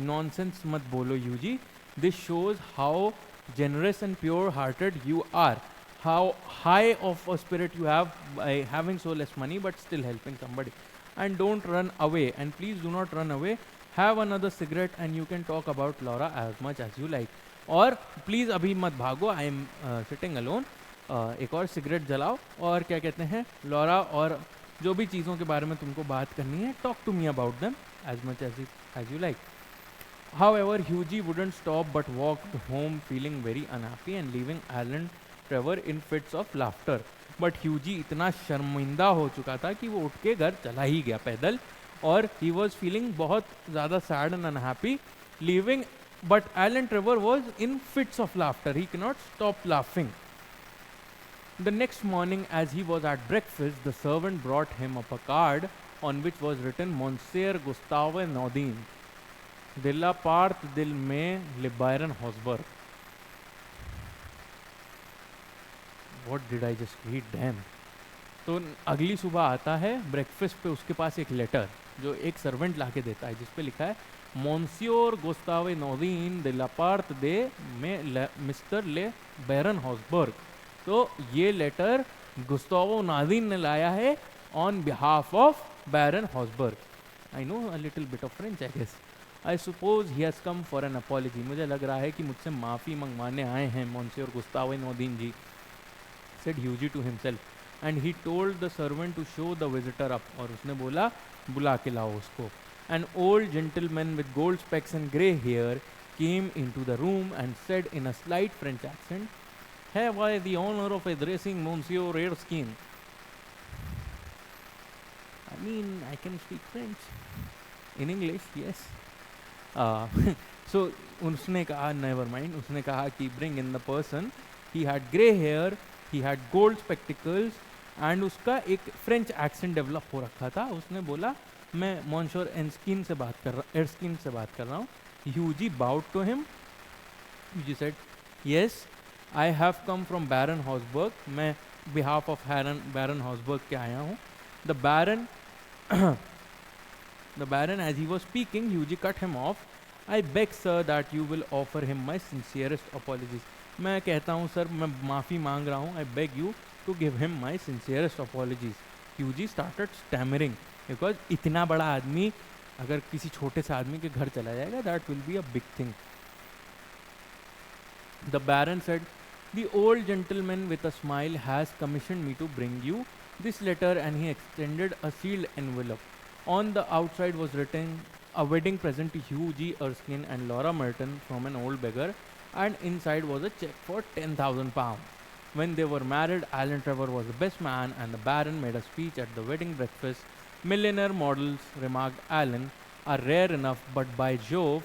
नॉनसेंस मत बोलो Hughie. This shows how generous and pure hearted you are, how high of a spirit you have by having so less money but still helping somebody. And don't run away, and please do not run away. Have another cigarette and you can talk about Laura as much as you like. और please अभी मत भागो. I am sitting alone. एक और cigarette जलाओ और क्या कहते हैं, लॉरा और जो भी चीज़ों के बारे में तुमको बात करनी है, talk to me about them as much as you like. However, Hughie wouldn't stop but walked home feeling very unhappy and leaving Alan Trevor in fits of laughter. But Hughie इतना शर्मिंदा हो चुका था कि वो उठ के घर चला ही गया पैदल, और he was feeling बहुत ज़्यादा sad and unhappy, leaving. But Alan Trevor was in fits of laughter. He cannot stop laughing. The next morning, as he was at breakfast, the servant brought him up a card on which was written Monsieur Gustave Naudin, de la part del में le Baron Hosberg. What did I just read? Damn. तो अगली सुबह आता है breakfast पे, उसके पास एक letter जो एक सर्वेंट ला के देता है, जिसपे लिखा है Monsieur Gustave Naudin de la part de mister ले बैरन हॉसबर्ग. तो ये लेटर गुस्तावो नादिन ने लाया है on behalf of baron Hausberg. I know a little bit of French, I guess. I suppose he has come for an apology. मुझे लग रहा है कि मुझसे माफ़ी मंगवाने आए हैं monsieur Gustavo Naudin ji, said Hughie to himself. And he told the servant to show the visitor up. और उसने बोला बुला के लाओ उसको. An old gentleman with gold specs and grey hair came into the room and said in a slight French accent, "Have I the honor of addressing Monsieur Erskine?" I mean, I can speak French. In English, yes. So, उसने कहा, never mind. उसने कहा कि bring in the person. He had grey hair, he had gold spectacles, and उसका एक French accent develop हो रखा था. उसने बोला, मैं मॉन्शोर एर्स्किन से बात कर रहा हूँ. Hughie bowed to him. Hughie said, yes, I have come from Baron Hausberg. मैं बिहाफ ऑफ बैरन हॉसबर्ग के आया हूँ. The baron as he was speaking, Hughie cut him off. I beg sir that you will offer him my sincerest apologies. मैं कहता हूँ sir, मैं माफ़ी मांग रहा हूँ. I beg you to give him my sincerest apologies. Hughie started stammering, because इतना बड़ा आदमी अगर किसी छोटे से आदमी के घर चला जाएगा, that will be a big thing. The baron said, the old gentleman with a smile has commission me to bring you this letter, and he extended a sealed envelope. On the outside was written a wedding present to Hughie Erskine and Laura Merton from an old beggar, and inside was a check for £10,000. When they were married, Alan Trevor was the best man, and the Baron made a speech at the wedding breakfast. Millionaire models, remarked Alan, are rare enough, but by Jove,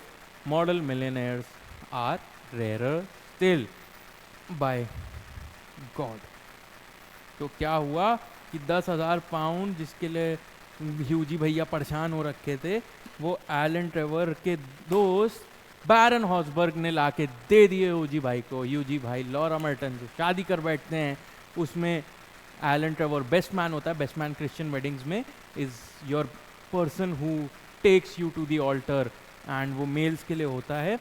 model millionaires are rare still by God. तो क्या हुआ कि 10,000 pound जिसके लिए ह्यूजी भैया परेशान हो रखे थे, वो एलन ट्रेवर के दोस्त बैरन हॉसबर्ग ने लाके दे दिए ह्यूजी भाई को। ह्यूजी भाई लॉरा मर्टन से शादी कर बैठते हैं। उसमें एलन ट्रेवर बेस्ट मैन होता है। बेस्ट मैन क्रिश्चियन वेडिंग्स में is your person who takes you to the altar, and वो मेल्स के लिए होता है।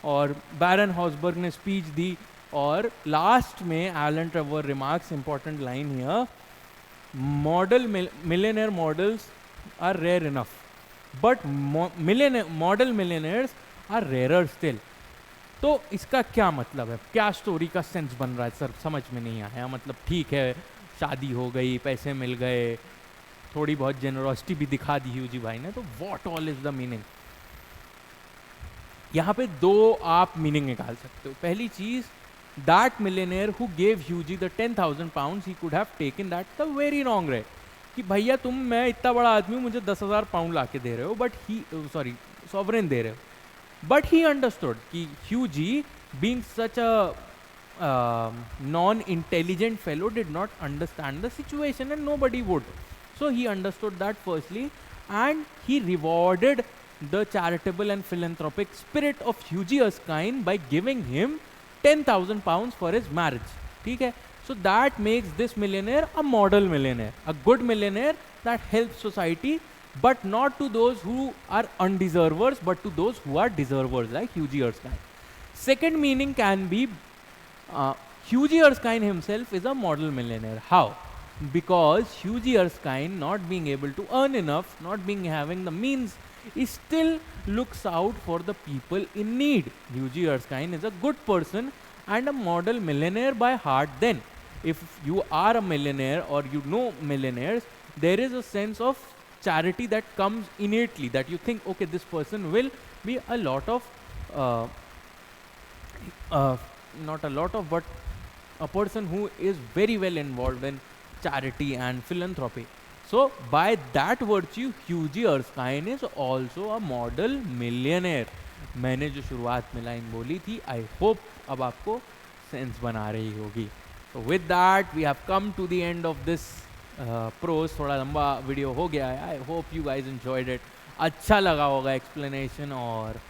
और बैरन हॉसबर्ग ने स्पीच दी और लास्ट में Alan Trevor remarks important line here, millionaire models are rare enough, but model millionaires are rarer still। तो इसका क्या मतलब है, क्या स्टोरी का सेंस बन रहा है सर, समझ में नहीं आया। मतलब ठीक है, शादी हो गई, पैसे मिल गए, थोड़ी बहुत जेनरोसिटी भी दिखा दी ह्यूजी भाई ने, तो what all is the meaning. यहाँ पे दो आप मीनिंग निकाल सकते हो। पहली चीज, that millionaire who gave Hughie the 10,000 pounds, he could have taken that the very wrong way कि भैया तुम, मैं इतना बड़ा आदमी हूँ, मुझे 10,000 पाउंड ला के दे रहे हो, बट ही सॉवरेन दे रहे हो। बट ही अंडरस्टूड कि Hughie being such a non intelligent fellow did not understand the situation and nobody would. So he understood that firstly, and he rewarded the charitable and philanthropic spirit of Hughie Erskine by giving him 10,000 pounds for his marriage. ठीक है, so that makes this millionaire a model millionaire, a good millionaire that helps society, but not to those who are undeservers, but to those who are deservers, like Hughie Erskine. Second meaning can be Hughie Erskine himself is a model millionaire. How? Because Hughie Erskine, not being able to earn enough, not being having the means, he still looks out for the people in need. Hughie Erskine is a good person and a model millionaire by heart. Then if you are a millionaire or you know millionaires, there is a sense of charity that comes innately, that you think, okay, this person will be a lot of not a lot of, but a person who is very well involved in charity and philanthropy. So by that virtue, Hughie Erskine is also a model millionaire. मैंने जो शुरुआत में line बोली थी, I hope अब आपको sense बना रही होगी। So with that, we have come to the end of this prose। थोड़ा लंबा वीडियो हो गया है। I hope you guys enjoyed it। अच्छा लगा होगा एक्सप्लेनेशन, और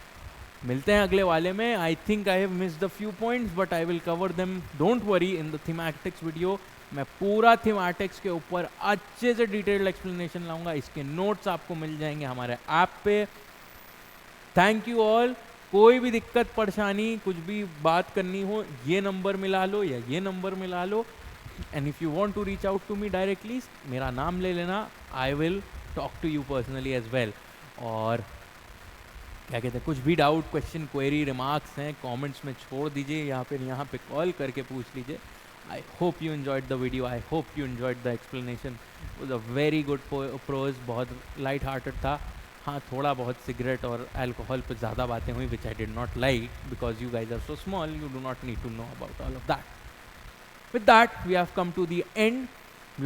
मिलते हैं अगले वाले में। I think I have missed the few points, but I will cover them, don't worry, in the thematics video. मैं पूरा थीमैटिक्स के ऊपर अच्छे से डिटेल्ड एक्सप्लेनेशन लाऊंगा। इसके नोट्स आपको मिल जाएंगे हमारे ऐप पे। Thank you all. कोई भी दिक्कत परेशानी, कुछ भी बात करनी हो, ये नंबर मिला लो या ये नंबर मिला लो, and if you want to reach out to me directly, मेरा नाम ले लेना, I will talk to you personally as well. और क्या कहते हैं, कुछ भी डाउट, क्वेश्चन, क्वेरी, रिमार्क्स हैं, कमेंट्स में छोड़ दीजिए, यहाँ पे कॉल करके पूछ लीजिए। I hope you enjoyed the video. I hope you enjoyed the explanation. It was a very good prose, बहुत light hearted था। हाँ, थोड़ा बहुत सिगरेट और अल्कोहल पे ज़्यादा बातें हुई, which I did not like because you guys are so small, you do not need to know about all of that. With that, we have come to the end.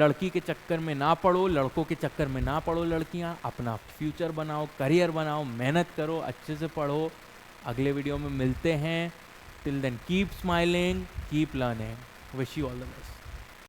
लड़की के चक्कर में ना पड़ो, लड़कों के चक्कर में ना पड़ो लड़कियाँ, अपना फ्यूचर बनाओ, करियर बनाओ, मेहनत करो, अच्छे से पढ़ो। अगले वीडियो में मिलते हैं। Till then, keep smiling, keep learning. Wish you all the best.